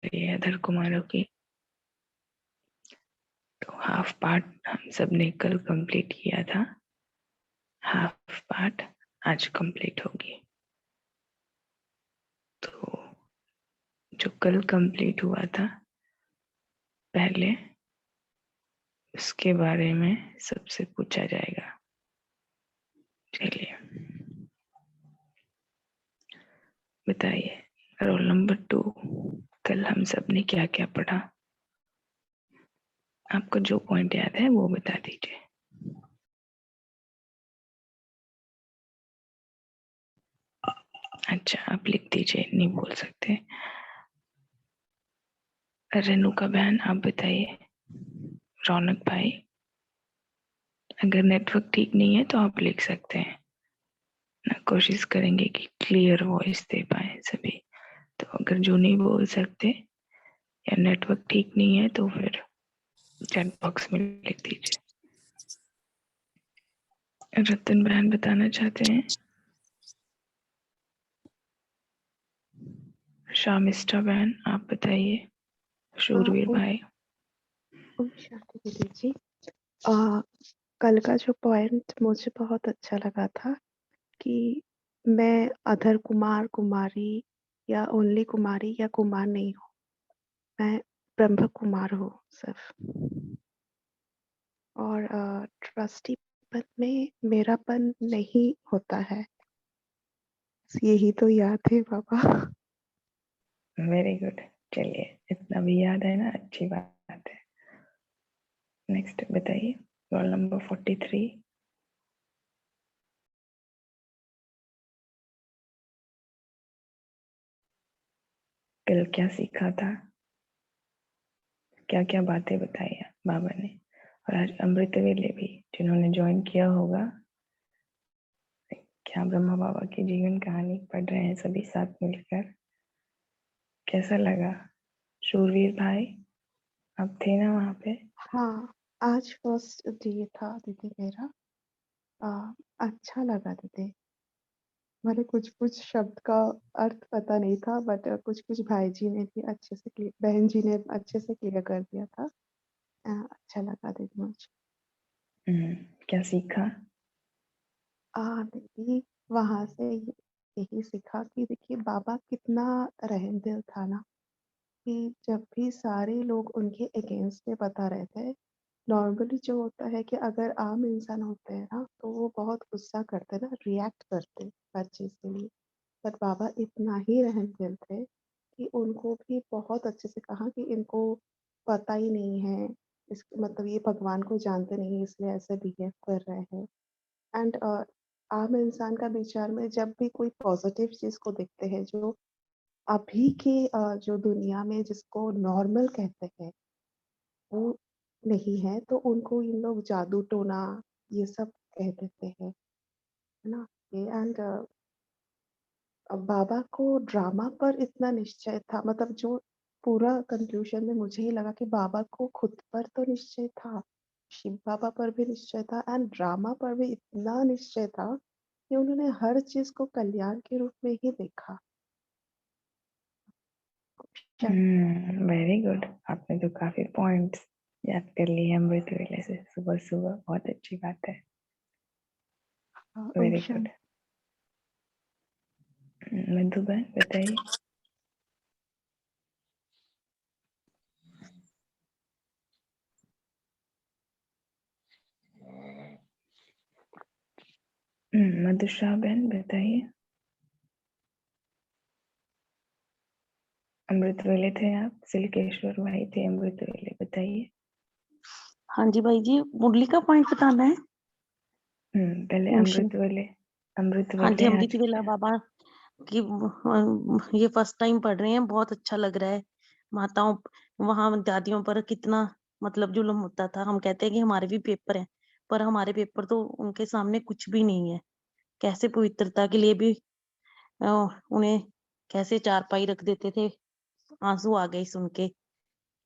रही है अधर कुमारों की। तो हाफ पार्ट हम सब ने कल कंप्लीट किया था, हाफ पार्ट आज कंप्लीट होगी। तो जो कल कंप्लीट हुआ था पहले, उसके बारे में सबसे पूछा जाएगा। चलिए बताइए, रोल नंबर 2, कल हम सब ने क्या क्या पढ़ा? आपको जो पॉइंट याद है वो बता दीजिए। अच्छा, आप लिख दीजिए, नहीं बोल सकते। रेणुका बहन आप बताइए। रौनक भाई, अगर नेटवर्क ठीक नहीं है तो आप लिख सकते हैं ना, कोशिश करेंगे कि क्लियर वॉइस दे पाए सभी। तो अगर जो नहीं बोल सकते या नेटवर्क ठीक नहीं है तो फिर चैट बॉक्स में लिख दीजिए। रतन बहन बताना चाहते हैं? शामिस्टा बहन आप बताइए। शूरवीर ओम भाई। शांति दीदी जी, कल का जो पॉइंट मुझे बहुत अच्छा लगा था कि मैं अधर कुमार कुमारी या ओनली कुमारी या कुमार नहीं हूँ, मैं ब्रह्म कुमार हूँ सिर्फ। और ट्रस्टी पन में मेरापन नहीं होता है, यही तो याद है बाबा। वेरी गुड, चलिए इतना भी याद है ना, अच्छी बात है। नेक्स्ट बताइए, रोल नंबर 43। कल क्या सीखा था, क्या क्या बातें बताई बाबा ने? और आज अमृत वेले भी जिन्होंने ज्वाइन किया होगा, क्या ब्रह्मा बाबा की जीवन कहानी पढ़ रहे हैं सभी साथ मिलकर, कैसा लगा? शूरवीर भाई आप थे ना वहां पे? हाँ, आज फर्स्ट डे था दीदी मेरा। अच्छा लगा दीदी। मुझे कुछ कुछ शब्द का अर्थ पता नहीं था, बट कुछ कुछ भाई जी ने भी अच्छे से बहन जी ने अच्छे से क्लियर कर दिया था। अच्छा लगा दीदी मुझे। क्या सीखा? दीदी वहां से यही सीखा कि देखिए बाबा कितना रहम दिल था ना, कि जब भी सारे लोग उनके अगेंस्ट में बता रहे थे, नॉर्मली जो होता है कि अगर आम इंसान होते हैं ना तो वो बहुत गुस्सा करते ना, रिएक्ट करते हर चीज के लिए। पर बाबा इतना ही रहमदिल थे कि उनको भी बहुत अच्छे से कहा कि इनको पता ही नहीं है, इस मतलब ये भगवान को जानते नहीं इसलिए ऐसे बिहेव कर रहे हैं। एंड आम इंसान का विचार में जब भी कोई पॉजिटिव चीज को देखते हैं, जो अभी के जो दुनिया में जिसको नॉर्मल कहते हैं वो नहीं है, तो उनको इन लोग जादू टोना ये सब कह देते हैं, है ना। ये एंड बाबा को ड्रामा पर इतना निश्चय था, मतलब जो पूरा कंक्लूजन में मुझे ही लगा कि बाबा को खुद पर तो निश्चय था, शिव बाबा पर भी निश्चय था, एंड ड्रामा पर भी इतना निश्चय था कि उन्होंने हर चीज को कल्याण के रूप में ही देखा। वेरी गुड, आपने तो काफी पॉइंट्स याद कर लिए अमृत वेले से सुबह सुबह, बहुत अच्छी बात है। Very good. ओशन। मधु बहन बताइए। मधुश्रा बहन बताइए। अमृत वेले थे आप, सिलकेश्वर भाई थे अमृत वेले, बताइए। हाँ जी भाई जी, मुरली का पॉइंट बताना है। पहले ओशन। अमृत वेले, अमृत हाँ जी, वेले अमृत आज वेला बाबा की ये फर्स्ट टाइम पढ़ रहे हैं, बहुत अच्छा लग रहा है। माताओं वहां दादियों पर कितना मतलब जुल्म होता था। हम कहते हैं कि हमारे भी पेपर हैं, पर हमारे पेपर तो उनके सामने कुछ भी नहीं है। कैसे पवित्रता के लिए भी उन्हें कैसे चारपाई रख देते थे, आंसू आ गए सुन के।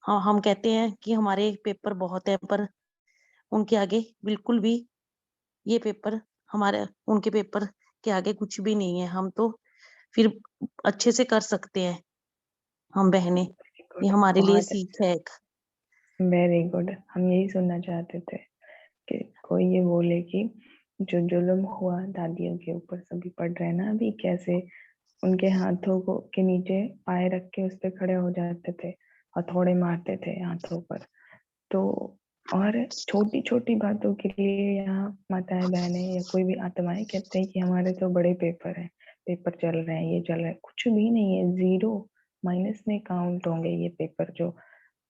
हाँ, हम कहते हैं कि हमारे पेपर बहुत है, पर उनके आगे बिल्कुल भी ये पेपर हमारे उनके पेपर के आगे कुछ भी नहीं है। हम तो फिर अच्छे से कर सकते हैं हम बहनें। ये हमारे लिए बहुत सीख है एक। Very good. हम यही सुनना चाहते थे कि कोई ये बोले कि जो जुल्म हुआ दादियों के ऊपर, सभी पढ़ रहे हैं ना अभी, कैसे उनके हाथों को के नीचे पाए रख के उस पे खड़े हो जाते थे, हथौड़े मारते थे हाथों पर। तो और छोटी छोटी बातों के लिए यहाँ माताएं बहनें या कोई भी आत्माएं कहते हैं कि हमारे तो बड़े पेपर हैं, पेपर चल रहे हैं, ये चल रहा है। कुछ भी नहीं है, जीरो माइनस में काउंट होंगे ये पेपर जो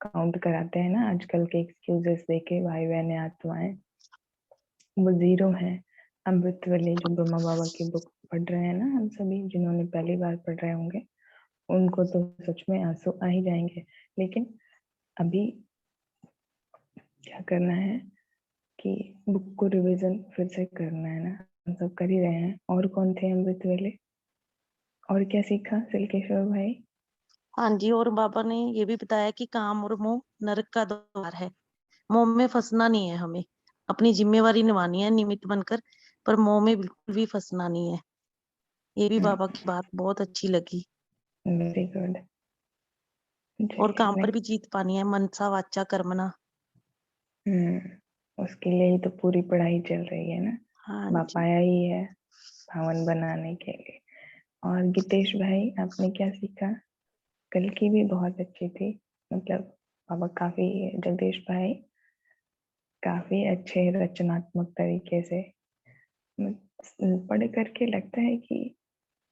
काउंट कराते हैं ना आजकल के एक्सक्यूजेस देके भाई बहनें आत्माएं, वो जीरो है। अमृत वाले जो ब्रह्मा बाबा की बुक पढ़ रहे हैं ना, हम सभी जिन्होंने पहली बार पढ़ रहे होंगे उनको तो सच में आंसू आ ही जाएंगे। लेकिन अभी क्या करना है कि बुक को रिवीजन फिर से करना है ना, हम सब कर ही रहे हैं। और कौन थे अमृत वेले, और क्या सीखा सिल्केश्वर भाई? हाँ जी, और बाबा ने ये भी बताया कि काम और मोह नरक का द्वार है। मोह में फंसना नहीं है, हमें अपनी जिम्मेवारी निभानी है निमित्त बनकर, पर मोह में बिल्कुल भी फंसना नहीं है। ये भी बाबा की बात बहुत अच्छी लगी। Very good. और काम पर चलिए भी जीत पानी है, मनसा वाचा कर्मणा। उसके लिए ही तो पूरी पढ़ाई चल रही है ना, हाँ बाप जी। आया ही है भवन बनाने के लिए। और गीतेश भाई आपने क्या सीखा? कल की भी बहुत अच्छी थी, मतलब बाबा काफी, जगदीश भाई काफी अच्छे रचनात्मक तरीके से पढ़ करके लगता है कि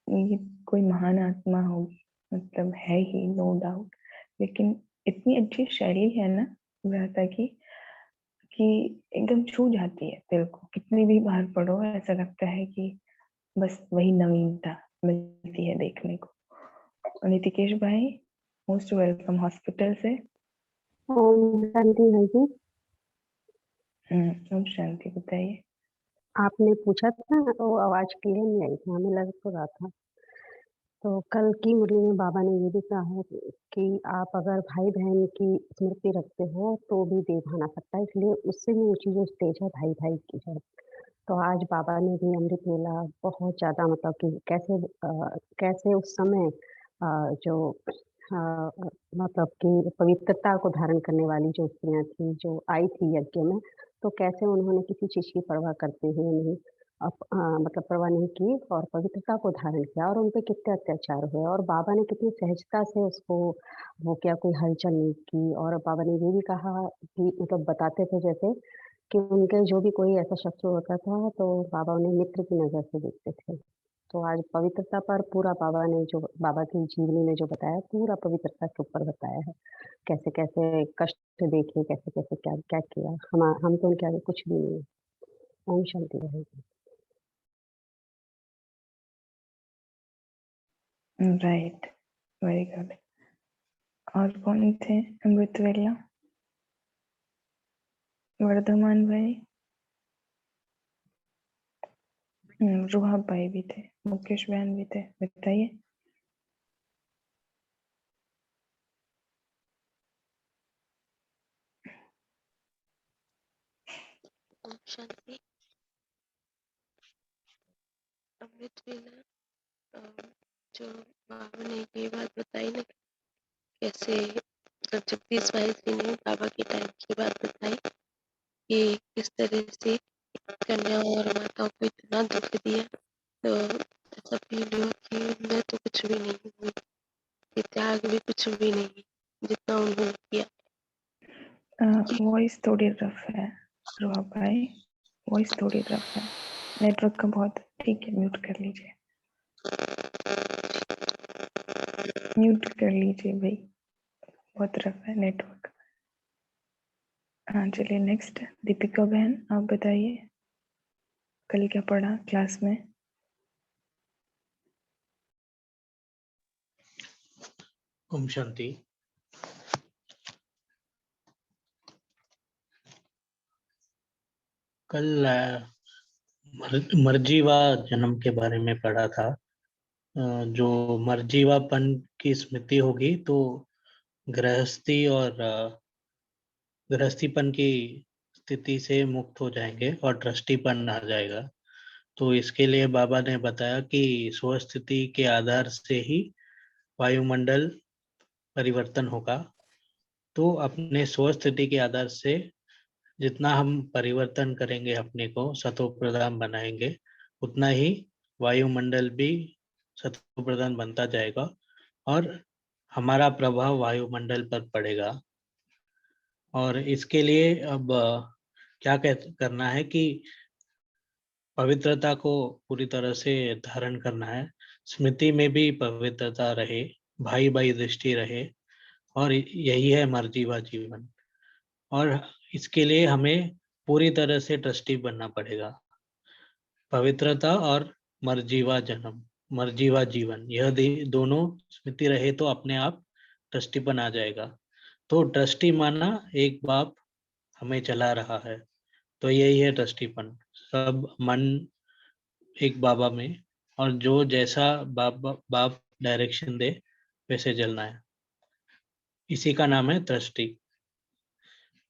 ये कोई महान आत्मा होगी, मतलब है ही नो डाउट। लेकिन इतनी अच्छी शैली है ना व्यासा की कि एकदम छू जाती है दिल को, कितनी भी बार पढ़ो ऐसा लगता है कि बस वही नवीनता मिलती है देखने को। नितिकेश भाई मोस्ट वेलकम हॉस्पिटल से। ओम शांति है जी। ओम शांति। बताइए। आपने पूछा था वो आवाज क्लियर नहीं आई थी, हमें लग तो रहा था। तो कल की मुरली में बाबा ने ये भी कहा है कि आप अगर भाई बहन की स्मृति रखते हो तो भी देवभान आ सकता है, इसलिए उससे भी ऊंची जो स्टेज है भाई भाई की है। तो आज बाबा ने भी अमृत वेला बहुत ज्यादा, मतलब कि कैसे उस समय जो मतलब कि पवित्रता को धारण करने वाली जो स्त्रियां थी जो आई थी यज्ञ में, तो कैसे उन्होंने किसी चीज की परवाह करते हुए नहीं मतलब परवाह नहीं की और पवित्रता को धारण किया, और उन पे कितने अत्याचार हुए और बाबा ने कितनी सहजता से उसको वो किया, कोई हलचल नहीं की। और बाबा ने ये भी कहा कि मतलब बताते थे जैसे कि उनके जो भी कोई ऐसा शत्रु होता था तो बाबा उन्हें मित्र की नज़र से देखते थे। तो आज पवित्रता पर पूरा बाबा ने जो बाबा की जीवनी में जो बताया, पूरा पवित्रता के ऊपर बताया है। कैसे-कैसे कष्ट देखे, कैसे-कैसे क्या-क्या किया। हम तो उनके आगे कुछ भी नहीं है। ओम शांति रहेगी। Right, very good. और कौन थे अमृत वेला? वर्धमान भाई, रूहा भाई भी थे, मुकेश बहन भी थे। बताइए। ओम शांति। अमृत वेला जो बाबा ने ये बात बताई ना, कैसे जब जगदीश भाई जी ने बाबा के टाइम की बात बताई कि किस तरह से कन्याओं और माताओं को इतना दुख दिया, तो ऐसा फील हुआ कि मैं तो कुछ भी नहीं हूँ, ये त्याग भी कुछ भी नहीं जितना उन्होंने किया। वॉइस थोड़ी रफ है रूहा भाई, वॉइस थोड़ी रफ है, नेटवर्क का बहुत। ठीक है, म्यूट कर लीजिए, म्यूट कर लीजिए भाई, बहुत रफ है नेटवर्क। हाँ चलिए नेक्स्ट, दीपिका बहन आप बताइए कल क्या पढ़ा क्लास में? ओम शांति। कल मर्जीवा जन्म के बारे में पढ़ा था। जो मर्जीवापन की स्मृति होगी तो गृहस्थी और गृहस्थीपन की स्थिति से मुक्त हो जाएंगे और दृष्टिपन आ जाएगा। तो इसके लिए बाबा ने बताया कि स्वस्थिति के आधार से ही वायुमंडल परिवर्तन होगा, तो अपने स्व स्थिति के आधार से जितना हम परिवर्तन करेंगे, अपने को सतो प्रधान बनाएंगे, उतना ही वायुमंडल भी सतो प्रधान बनता जाएगा और हमारा प्रभाव वायुमंडल पर पड़ेगा। और इसके लिए अब क्या करना है कि पवित्रता को पूरी तरह से धारण करना है, स्मृति में भी पवित्रता रहे, भाई भाई दृष्टि रहे, और यही है मर्जीवा जीवन। और इसके लिए हमें पूरी तरह से ट्रस्टी बनना पड़ेगा। पवित्रता और मर्जीवा जन्म, मर्जीवा जीवन, यह दोनों स्मृति रहे तो अपने आप ट्रस्टीपन आ जाएगा। तो ट्रस्टी माना एक बाप हमें चला रहा है, तो यही है ट्रस्टीपन। सब मन एक बाबा में, और जो जैसा बाप डायरेक्शन दे वैसे चलना है, इसी का नाम है ट्रस्टी।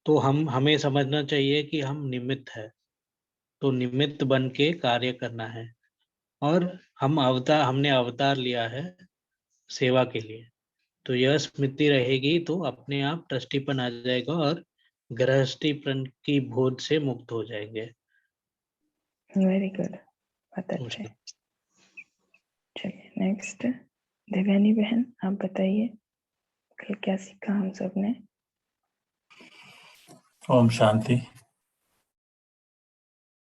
तो हमें समझना चाहिए कि हम निमित्त है, तो निमित्त बन के कार्य करना है। और हमने अवतार लिया है सेवा के लिए, तो यह स्मृति रहेगी तो अपने आप ट्रस्टीपन आ जाएगा और गृहस्थीपन की बोझ से मुक्त हो जाएंगे। वेरी गुड, बहुत अच्छे। चलिए नेक्स्ट, देवयानी बहन आप बताइए, कल क्या सीखा हम सब ने? ओम शांति।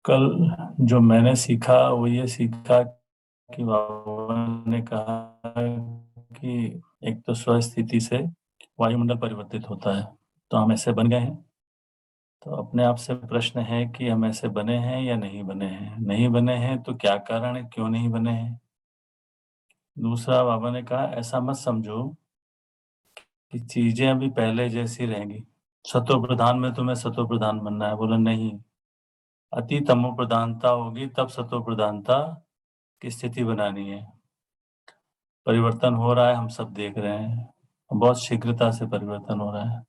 कल जो मैंने सीखा वो ये सीखा कि बाबा ने कहा कि एक तो स्वस्थिति से वायुमंडल परिवर्तित होता है, तो हम ऐसे बन गए हैं। तो अपने आप से प्रश्न है कि हम ऐसे बने हैं या नहीं बने हैं। नहीं बने हैं तो क्या कारण है, क्यों नहीं बने हैं। दूसरा, बाबा ने कहा ऐसा मत समझो कि चीजें अभी पहले जैसी रहेंगी। सतो प्रधान में तुम्हें सतो प्रधान बनना है। बोला नहीं, अति तमो प्रधानता होगी तब सतो प्रधानता की स्थिति बनानी है। परिवर्तन हो रहा है, हम सब देख रहे हैं, बहुत शीघ्रता से परिवर्तन हो रहा है।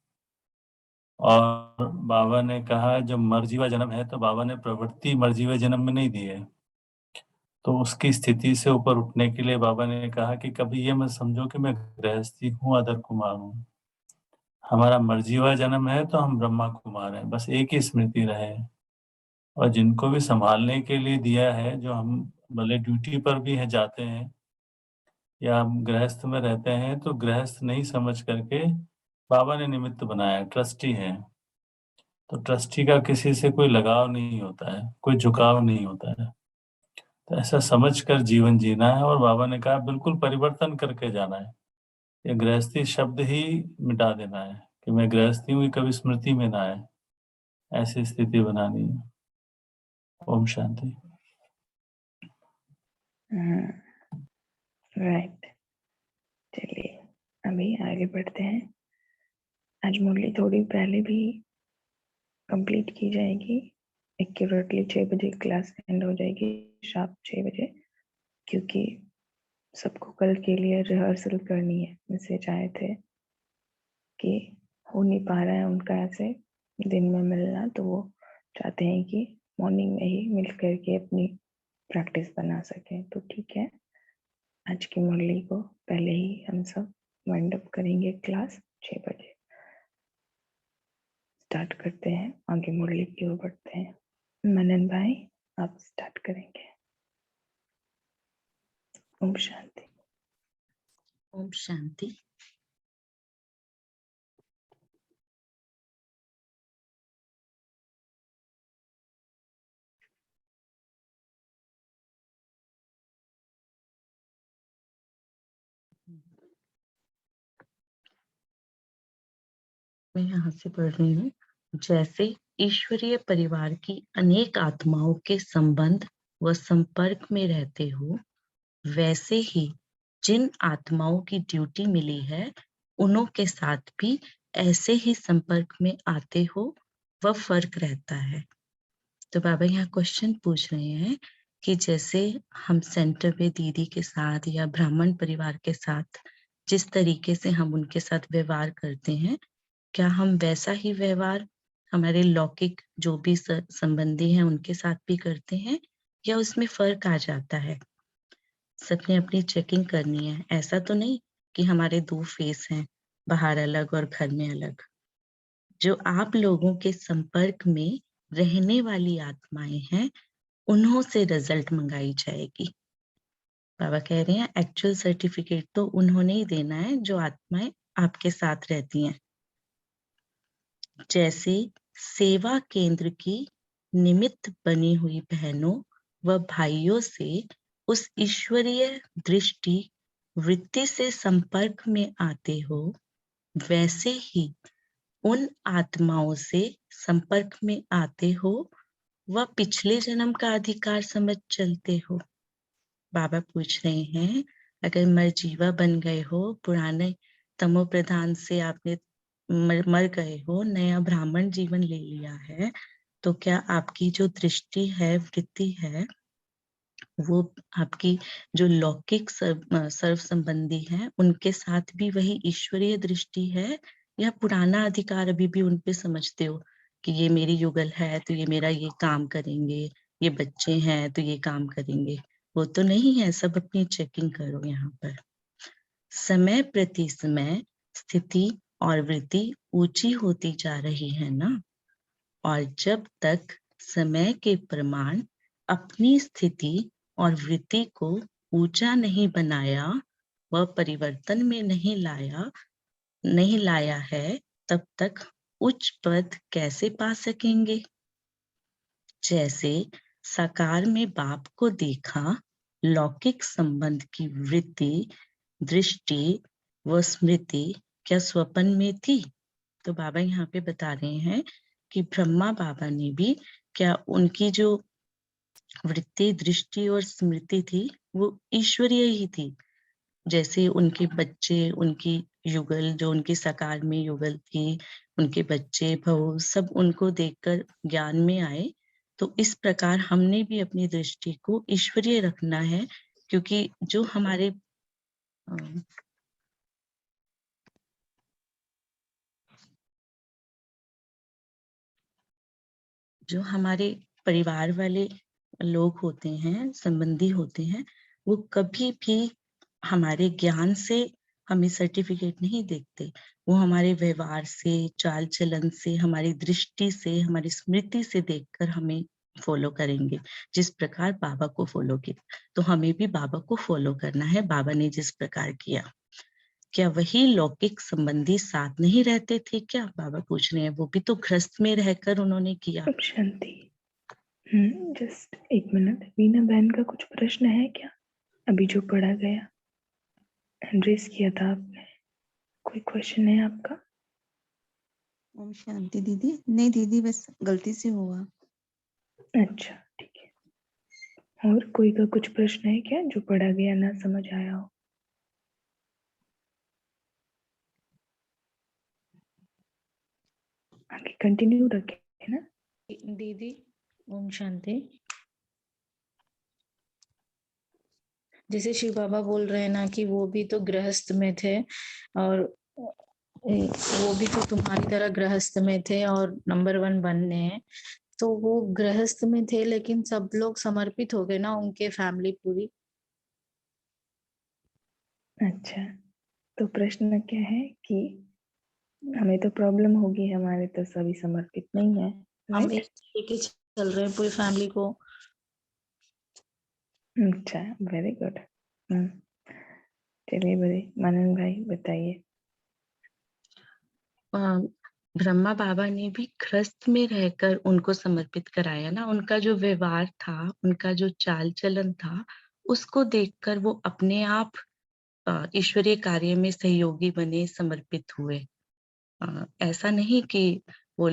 और बाबा ने कहा जब मर्जीवा जन्म है तो बाबा ने प्रवृत्ति मर्जीवा जन्म में नहीं दी है, तो उसकी स्थिति से ऊपर उठने के लिए बाबा ने कहा कि कभी ये मत समझो कि मैं गृहस्थी हूँ, अदर कुमार हूँ। हमारा मर्जीवा जन्म है तो हम ब्रह्मा कुमार हैं, बस एक ही स्मृति रहे। और जिनको भी संभालने के लिए दिया है, जो हम भले ड्यूटी पर भी है जाते हैं या हम गृहस्थ में रहते हैं, तो गृहस्थ नहीं समझ करके बाबा ने निमित्त बनाया, ट्रस्टी है। तो ट्रस्टी का किसी से कोई लगाव नहीं होता है, कोई झुकाव नहीं होता है। तो ऐसा समझ कर जीवन जीना है। और बाबा ने कहा बिल्कुल परिवर्तन करके जाना है, ये गृहस्थी शब्द ही मिटा देना है कि मैं गृहस्थी हूँ, कभी स्मृति में ना आए, ऐसी स्थिति बनानी है। ओम शांति। राइट, चलिए अभी आगे बढ़ते हैं। आज मुरली थोड़ी पहले भी कंप्लीट की जाएगी, एक्यूरेटली 6 बजे क्लास एंड हो जाएगी, शार्प 6 बजे, क्योंकि सबको कल के लिए रिहर्सल करनी है। मैसेज आए थे कि हो नहीं पा रहा है उनका ऐसे दिन में मिलना, तो वो चाहते हैं कि मॉर्निंग में ही मिल करके अपनी प्रैक्टिस बना सकें। तो ठीक है, आज की मुरली को पहले ही हम सब वाइंड अप करेंगे, क्लास 6 बजे स्टार्ट करते हैं, आगे मुरली की ओर बढ़ते हैं। मनन भाई आप स्टार्ट करेंगे। ओम शांति। ओम शांति। मैं यहाँ से पढ़ रही हूँ। जैसे ईश्वरीय परिवार की अनेक आत्माओं के संबंध व संपर्क में रहते हो, वैसे ही जिन आत्माओं की ड्यूटी मिली है उन्हों के साथ भी ऐसे ही संपर्क में आते हो, वह फर्क रहता है। तो बाबा यहाँ क्वेश्चन पूछ रहे हैं कि जैसे हम सेंटर में दीदी के साथ या ब्राह्मण परिवार के साथ जिस तरीके से हम उनके साथ व्यवहार करते हैं, क्या हम वैसा ही व्यवहार हमारे लौकिक जो भी संबंधी हैं उनके साथ भी करते हैं, या उसमें फर्क आ जाता है? सबने अपनी चेकिंग करनी है। ऐसा तो नहीं कि हमारे 2 फेस हैं, बाहर अलग और घर में अलग। जो आप लोगों के संपर्क में रहने वाली आत्माएं हैं, उन्हों से रिजल्ट मंगाई जाएगी। बाबा कह रहे हैं एक्चुअल सर्टिफिकेट तो उन्होंने ही देना है जो आत्माएं आपके साथ रहती हैं। जैसे सेवा केंद्र की निमित्त बनी हुई बहनों व भाइयों से उस ईश्वरीय दृष्टि वृत्ति से संपर्क में आते हो, वैसे ही उन आत्माओं से संपर्क में आते हो व पिछले जन्म का अधिकार समझ चलते हो। बाबा पूछ रहे हैं, अगर मरजीवा बन गए हो, पुराने तमो प्रधान से आपने मर गए हो, नया ब्राह्मण जीवन ले लिया है, तो क्या आपकी जो दृष्टि है, वृत्ति है, वो आपकी जो लौकिक सर्व संबंधी है, उनके साथ भी वही ईश्वरीय दृष्टि है, या पुराना अधिकार अभी भी उन पे समझते हो कि ये मेरी युगल है तो ये मेरा ये काम करेंगे, ये बच्चे हैं तो ये काम करेंगे? वो तो नहीं है। सब अपनी चेकिंग करो यहाँ पर। समय प्रति समय स्थिति और वृत्ति ऊंची होती जा रही है ना, और जब तक समय के प्रमाण अपनी स्थिति और वृत्ति को ऊंचा नहीं बनाया व परिवर्तन में नहीं लाया है, तब तक उच्च पद कैसे पा सकेंगे? जैसे साकार में बाप को देखा, लौकिक संबंध की वृत्ति, दृष्टि व स्मृति क्या स्वप्न में थी? तो बाबा यहाँ पे बता रहे हैं कि ब्रह्मा बाबा ने भी, क्या उनकी जो वृत्ति, दृष्टि और स्मृति थी वो ईश्वरीय ही थी? जैसे उनके बच्चे, उनकी युगल जो उनकी साकार में युगल थी, उनके बच्चे बहू सब उनको देखकर ज्ञान में आए, तो इस प्रकार हमने भी अपनी दृष्टि को ईश्वरीय रखना है, क्योंकि जो हमारे परिवार वाले लोग होते हैं, संबंधी होते हैं, वो कभी भी हमारे ज्ञान से हमें सर्टिफिकेट नहीं देखते। वो हमारे व्यवहार से, चाल चलन से, हमारी दृष्टि से, हमारी स्मृति से देखकर हमें फॉलो करेंगे। जिस प्रकार बाबा को फॉलो किया, तो हमें भी बाबा को फॉलो करना है। बाबा ने जिस प्रकार किया, क्या वही लौकिक संबंधी साथ नहीं रहते थे क्या? बाबा पूछ रहे हैं। वो भी तो गृहस्थ में रहकर उन्होंने किया। अब शांति। जस्ट एक मिनट। वीना बहन का कुछ प्रश्न है क्या? अभी जो पढ़ा गया, एड्रेस किया था आपने, कोई क्वेश्चन है आपका? ओम शांति दीदी। नहीं दीदी, बस गलती से हुआ। अच्छा, ठीक है। और कोई का कुछ प्रश्न है क्या जो पढ़ा गया ना समझ आया हो? आगे कंटिन्यू रखें ना दीदी। ओम शांति। जैसे शिव बाबा बोल रहे हैं ना कि वो भी तो गृहस्थ में थे, और वो भी तो तुम्हारी तरह गृहस्थ में थे और नंबर 1 बनने हैं। तो वो गृहस्थ में थे, लेकिन सब लोग समर्पित हो गए ना, उनके फैमिली पूरी। अच्छा, तो प्रश्न क्या है कि हमें तो प्रॉब्लम होगी, हमारे तो सभी समर्पित नहीं है, हम राइट? एक लेके चल रहे हैं पूरी फैमिली को। अच्छा, वेरी गुड। चलिए बड़े मानन भाई बताइए। ब्रह्मा बाबा ने भी गृहस्थ में रहकर उनको समर्पित कराया ना। उनका जो व्यवहार था, उनका जो चाल चलन था, उसको देखकर वो अपने आप ईश्वरीय कार्य में सहयोगी बने, समर्पित हुए। ऐसा नहीं कि वो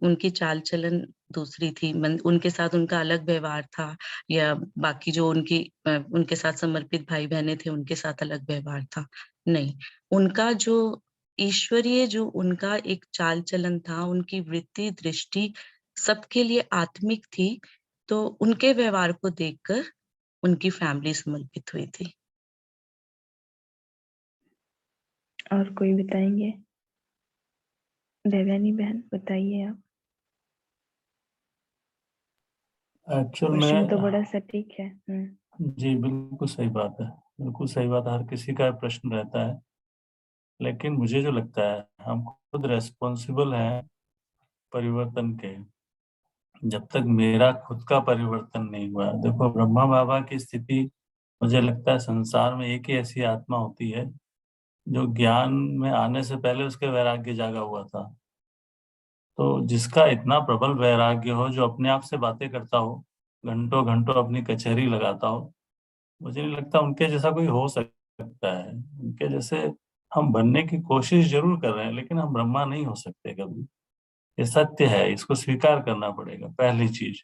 उनकी चाल चलन दूसरी थी, उनके साथ उनका अलग व्यवहार था, या बाकी जो उनके साथ समर्पित भाई बहनें थे उनके साथ अलग व्यवहार था। नहीं, उनका जो ईश्वरीय जो उनका एक चाल चलन था, उनकी वृत्ति, दृष्टि सबके लिए आत्मिक थी। तो उनके व्यवहार को देखकर उनकी फैमिली समर्पित हुई थी। और कोई बताएंगे? देवयानी बहन बताइए आप। एक्चुअल क्वेश्चन तो में बड़ा सटीक है। जी बिल्कुल सही बात है, बिल्कुल सही बात है। हर किसी का प्रश्न रहता है। लेकिन मुझे जो लगता है हम खुद रेस्पॉन्सिबल हैं परिवर्तन के, जब तक मेरा खुद का परिवर्तन नहीं हुआ। देखो ब्रह्मा बाबा की स्थिति, मुझे लगता है संसार में एक ही ऐसी आत्मा होती है जो ज्ञान में आने से पहले उसके वैराग्य जागा हुआ था। तो जिसका इतना प्रबल वैराग्य हो, जो अपने आप से बातें करता हो, घंटों घंटों अपनी कचहरी लगाता हो, मुझे नहीं लगता उनके जैसा कोई हो सकता है। उनके जैसे हम बनने की कोशिश जरूर कर रहे हैं, लेकिन हम ब्रह्मा नहीं हो सकते कभी। ये सत्य है, इसको स्वीकार करना पड़ेगा, पहली चीज।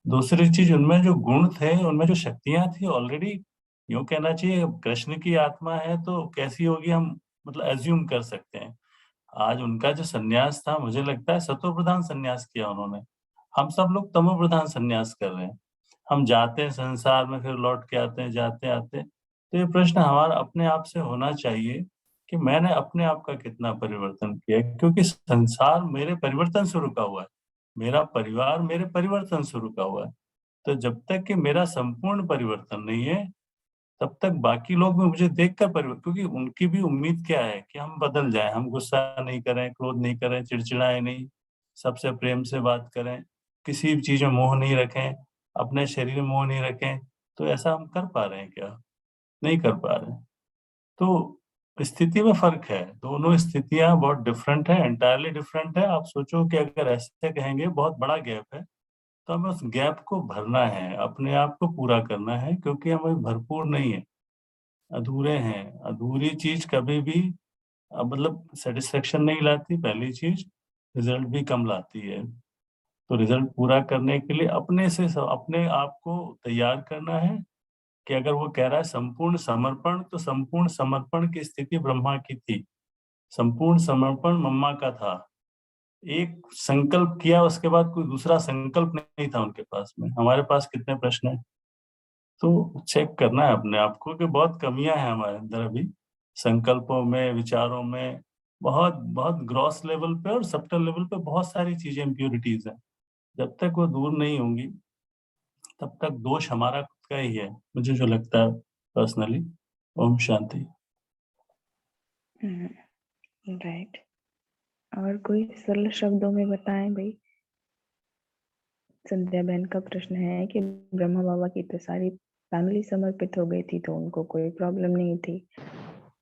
दूसरी चीज, उनमें जो गुण थे, उनमें जो शक्तियां थी ऑलरेडी, यूं कहना चाहिए कृष्ण की आत्मा है तो कैसी होगी हम मतलब एज्यूम कर सकते हैं। आज उनका जो सन्यास था, मुझे लगता है सतो प्रधान सन्यास किया उन्होंने। हम सब लोग तमो प्रधान सन्यास कर रहे हैं। हम जाते हैं संसार में, फिर लौट के आते हैं, जाते आते। तो ये प्रश्न हमारा अपने आप से होना चाहिए कि मैंने अपने आप का कितना परिवर्तन किया है, क्योंकि संसार मेरे परिवर्तन से रुका हुआ है, मेरा परिवार मेरे परिवर्तन से रुका हुआ है। तो जब तक कि मेरा संपूर्ण परिवर्तन नहीं है, तब तक बाकी लोग भी मुझे देखकर परिवर्तन, क्योंकि उनकी भी उम्मीद क्या है कि हम बदल जाएं, हम गुस्सा नहीं करें, क्रोध नहीं करें, चिड़चिड़ाएं नहीं, सबसे प्रेम से बात करें, किसी भी चीज में मोह नहीं रखें, अपने शरीर में मोह नहीं रखें। तो ऐसा हम कर पा रहे हैं क्या? नहीं कर पा रहे हैं। तो स्थिति में फर्क है, दोनों स्थितियां बहुत डिफरेंट है, एंटायरली डिफरेंट है। आप सोचो कि अगर ऐसे कहेंगे बहुत बड़ा गैप है, तो हमें उस गैप को भरना है, अपने आप को पूरा करना है, क्योंकि हम अभी भरपूर नहीं है, अधूरे हैं। अधूरी चीज कभी भी मतलब सेटिस्फेक्शन नहीं लाती, पहली चीज। रिजल्ट भी कम लाती है। तो रिजल्ट पूरा करने के लिए अपने से अपने आप को तैयार करना है कि अगर वो कह रहा है संपूर्ण समर्पण, तो संपूर्ण समर्पण की स्थिति ब्रह्मा की थी, संपूर्ण समर्पण मम्मा का था। एक संकल्प किया, उसके बाद कोई दूसरा संकल्प नहीं था उनके पास में। हमारे पास कितने प्रश्न हैं? तो चेक करना है अपने आप को कि बहुत कमियां हैं हमारे अंदर अभी, संकल्पों में, विचारों में, बहुत बहुत ग्रॉस लेवल पे और सब्टल लेवल पे बहुत सारी चीजें, इम्प्योरिटीज हैं। जब तक वो दूर नहीं होंगी, तब तक दोष हमारा खुद का ही है, मुझे जो लगता है पर्सनली। ओम शांति। राइट। और कोई सरल शब्दों में बताएं भाई। संध्या बहन का प्रश्न है कि ब्रह्मा बाबा की तो सारी फैमिली समर्पित हो गई थी, तो उनको कोई प्रॉब्लम नहीं थी।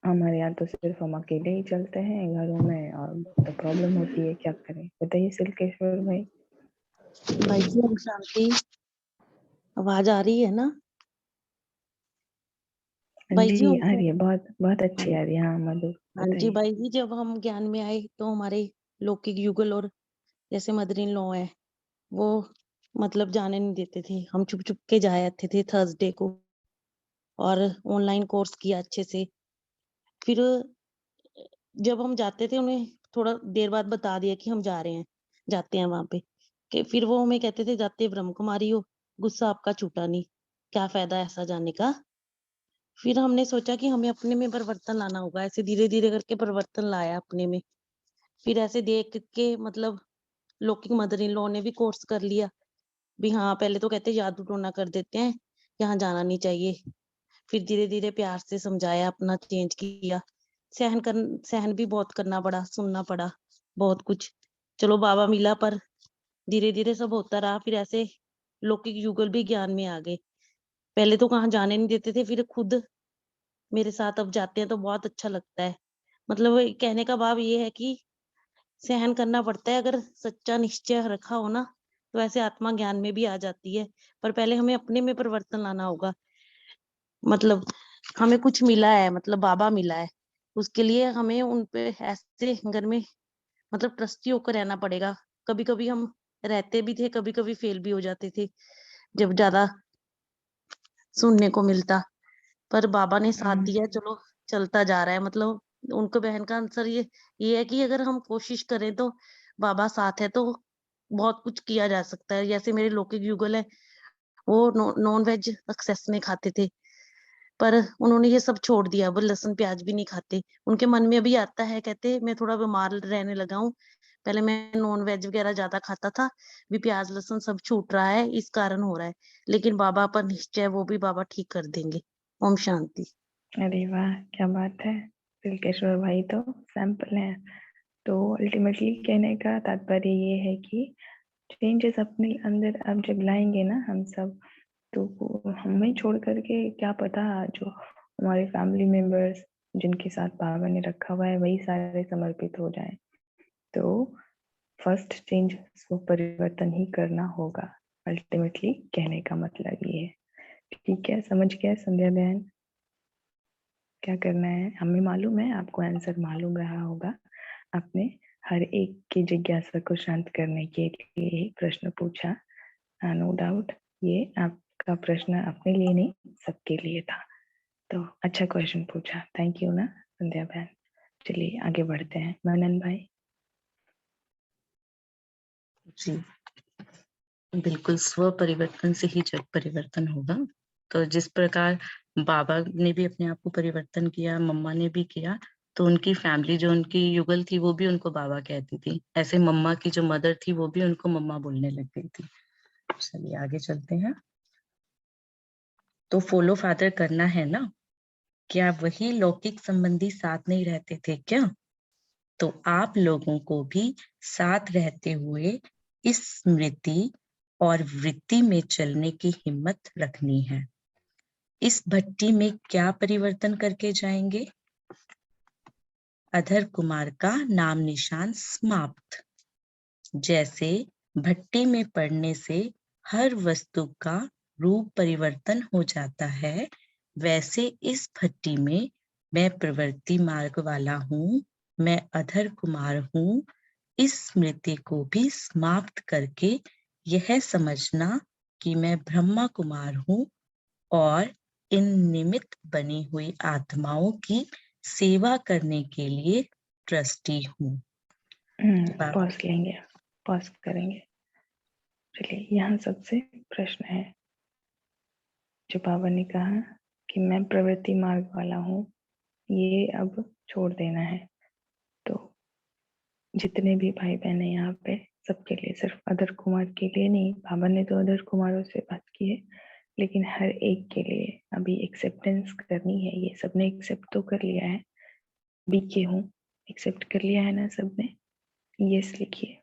हमारे यहाँ तो सिर्फ हम अकेले ही चलते हैं घरों में, और तो प्रॉब्लम होती है, क्या करें बताइए सिल्केश्वर भाई। भाई जी ओम शांति। आवाज आ रही है ना? भाई जी जी ओम आ रही है, बहुत बहुत हाँ अच्छी आ रही है। हाँ मधु हाँ जी बताइए। भाई जी, जब हम ज्ञान में आए तो हमारे लौकिक युगल और जैसे मदर इन लॉ है, वो मतलब जाने नहीं देते थे। हम चुप चुप के जाए आते थे थर्सडे को, और ऑनलाइन कोर्स किया अच्छे से। फिर जब हम जाते थे, उन्हें थोड़ा देर बाद बता दिया कि हम जा रहे हैं, जाते हैं वहां पे, कि फिर वो हमें कहते थे जाते ब्रह्म कुमारी हो, गुस्सा आपका छूटा नहीं, क्या फायदा ऐसा जाने का। फिर हमने सोचा कि हमें अपने में परिवर्तन लाना होगा। ऐसे धीरे धीरे करके परिवर्तन लाया अपने में। फिर ऐसे देख के मतलब लौकिक मदर इन लॉ ने भी कोर्स कर लिया भी। हाँ पहले तो कहते जादू टोना कर देते हैं, यहाँ जाना नहीं चाहिए। फिर धीरे धीरे प्यार से समझाया, अपना चेंज किया। सहन भी बहुत करना पड़ा, सुनना पड़ा बहुत कुछ। चलो बाबा मिला, पर धीरे धीरे सब होता रहा। फिर ऐसे लौकिक युगल भी ज्ञान में आ गए। पहले तो कहाँ जाने नहीं देते थे, फिर खुद मेरे साथ अब जाते हैं तो बहुत अच्छा लगता है। मतलब कहने का भाव ये है कि सहन करना पड़ता है। अगर सच्चा निश्चय रखा हो ना, तो ऐसे आत्मा ज्ञान में भी आ जाती है। पर पहले हमें अपने में परिवर्तन लाना होगा। मतलब हमें कुछ मिला है, मतलब बाबा मिला है, उसके लिए हमें उन पे ऐसे घर में मतलब ट्रस्टी होकर रहना पड़ेगा। कभी कभी हम रहते भी थे, कभी कभी फेल भी हो जाते थे जब ज्यादा सुनने को मिलता। पर बाबा ने साथ दिया, चलो चलता जा रहा है। मतलब उनको बहन का आंसर ये है कि अगर हम कोशिश करें तो बाबा साथ है, तो बहुत कुछ किया जा सकता है। जैसे मेरे लौकिक युगल है, वो नॉन वेज एक्सेस में खाते थे, पर उन्होंने ये सब छोड़ दिया। वो लहसुन प्याज भी नहीं खाते। उनके मन में अभी आता है, कहते मैं थोड़ा बीमार रहने लगा हूँ, पहले मैं नॉन वेज वगैरह ज्यादा खाता था, भी प्याज लहसुन सब छूट रहा है, इस कारण हो रहा है। लेकिन बाबा पर निश्चय, वो भी बाबा ठीक कर देंगे। ओम शांति। अरे वाह क्या बात है। तिलकेश्वर भाई तो सैंपल हैं। तो अल्टीमेटली कहने का तात्पर्य ये है कि चेंजेस अपने अंदर अब जब लाएंगे ना हम सब, तो हमें छोड़ करके क्या पता जो हमारे फैमिली मेंबर्स जिनके साथ बाबा ने रखा हुआ है वही सारे समर्पित हो जाएं। तो फर्स्ट चेंज वो परिवर्तन ही करना होगा, अल्टीमेटली कहने का मतलब ये है। ठीक है, समझ गया संध्या बहन क्या करना है? हमें मालूम है, आपको आंसर मालूम रहा होगा। आपने हर एक की जिज्ञासा को शांत करने के लिए प्रश्न पूछा। नो डाउट ये आपका प्रश्न अपने लिए नहीं सबके लिए था। तो अच्छा क्वेश्चन पूछा, थैंक यू ना संध्या बहन। चलिए आगे बढ़ते हैं। मनन भाई। जी बिल्कुल, स्व परिवर्तन से ही जग परिवर्तन होगा। तो जिस प्रकार बाबा ने भी अपने आप को परिवर्तन किया, मम्मा ने भी किया, तो उनकी फैमिली जो उनकी युगल थी वो भी उनको बाबा कहती थी। ऐसे मम्मा की जो मदर थी वो भी उनको मम्मा बोलने लग गई थी। चलिए आगे चलते हैं। तो फॉलो फादर करना है ना, क्या वही लौकिक संबंधी साथ नहीं रहते थे क्या? तो आप लोगों को भी साथ रहते हुए इस स्मृति और वृत्ति में चलने की हिम्मत रखनी है। इस भट्टी में क्या परिवर्तन करके जाएंगे? अधर कुमार का नाम निशान समाप्त। जैसे भट्टी में पड़ने से हर वस्तु का रूप परिवर्तन हो जाता है, वैसे इस भट्टी में मैं प्रवृत्ति मार्ग वाला हूँ, मैं अधर कुमार हूँ। इस स्मृति को भी समाप्त करके यह समझना कि मैं ब्रह्मा कुमार हूँ और इन निमित्त बनी हुई आत्माओं की सेवा करने के लिए ट्रस्टी हूँ। पॉज लेंगे, पॉज करेंगे। चलिए यहाँ सबसे प्रश्न है, जो बाबा ने कहा कि मैं प्रवृत्ति मार्ग वाला हूँ, ये अब छोड़ देना है। तो जितने भी भाई बहन है यहाँ पे सबके लिए, सिर्फ अदर कुमार के लिए नहीं, बाबा ने तो अदर कुमारों से बात की है, लेकिन हर एक के लिए अभी एक्सेप्टेंस करनी है। ये सबने एक्सेप्ट तो कर लिया है, बी के हूँ, एक्सेप्ट कर लिया है ना सबने? यस लिखिए,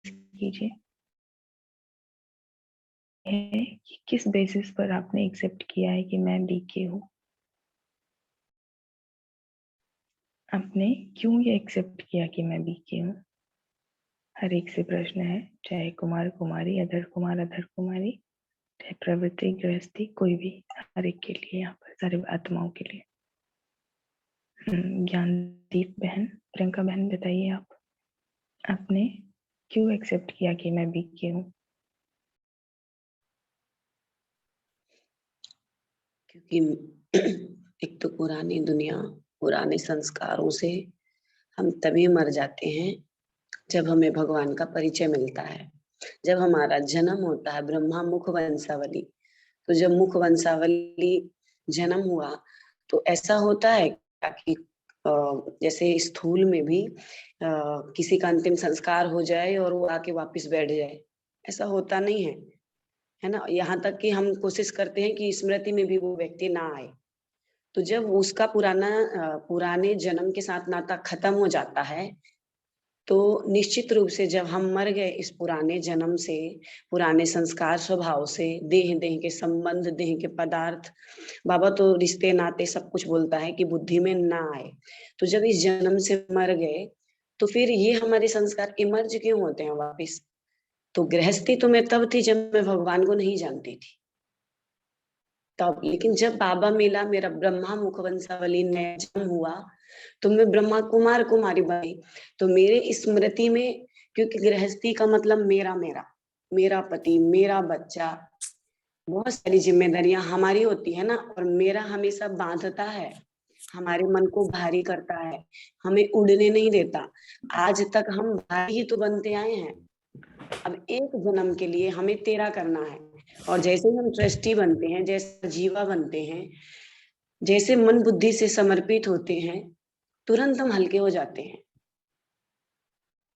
कीजिए है कि किस बेसिस पर आपने एक्सेप्ट किया है कि मैं बीके हूँ। आपने क्यों ये एक्सेप्ट किया कि मैं बीके हूँ? हर एक से प्रश्न है, चाहे कुमार कुमारी, अधर कुमार अधर कुमारी, चाहे प्रवृत्ति गृहस्थी, कोई भी, हर एक के लिए, यहाँ पर सारे आत्माओं के लिए। ज्ञानदीप बहन, प्रियंका बहन बताइए आप, आपने क्यों एक्सेप्ट किया कि मैं बीके हूँ? क्योंकि एक तो पुरानी दुनिया, पुराने संस्कारों से हम तभी मर जाते हैं जब हमें भगवान का परिचय मिलता है। जब हमारा जन्म होता है ब्रह्मा मुख वंशावली, तो जब मुख वंशावली जन्म हुआ तो ऐसा होता है कि जैसे स्थूल में भी किसी का अंतिम संस्कार हो जाए और वो आके वापस बैठ जाए, ऐसा होता नहीं है ना। यहाँ तक कि हम कोशिश करते हैं कि स्मृति में भी वो व्यक्ति ना आए। तो जब उसका पुराने जन्म के साथ नाता खत्म हो जाता है, तो निश्चित रूप से जब हम मर गए इस पुराने जन्म से, पुराने संस्कार स्वभाव से, देह के संबंध, देह के पदार्थ, बाबा तो रिश्ते नाते सब कुछ बोलता है कि बुद्धि में ना आए। तो जब इस जन्म से मर गए तो फिर ये हमारे संस्कार इमर्ज क्यों होते हैं वापिस? तो गृहस्थी तो मैं तब थी जब मैं भगवान को नहीं जानती थी तब, लेकिन जब बाबा मिला, मेरा ब्रह्मा मुख वंशावली नया जन्म हुआ, तो मैं ब्रह्मा कुमार कुमारी बनी। तो मेरे स्मृति में, क्योंकि गृहस्थी का मतलब मेरा पति, मेरा बच्चा, बहुत सारी जिम्मेदारियां हमारी होती है ना, और मेरा हमेशा बांधता है, हमारे मन को भारी करता है, हमें उड़ने नहीं देता। आज तक हम भाई ही तो बनते आए हैं। अब एक जन्म के लिए हमें तेरा करना है, और जैसे हम ट्रस्टी बनते हैं, जैसे जीवा बनते हैं, जैसे मन बुद्धि से समर्पित होते हैं, तुरंत हम हल्के हो जाते हैं।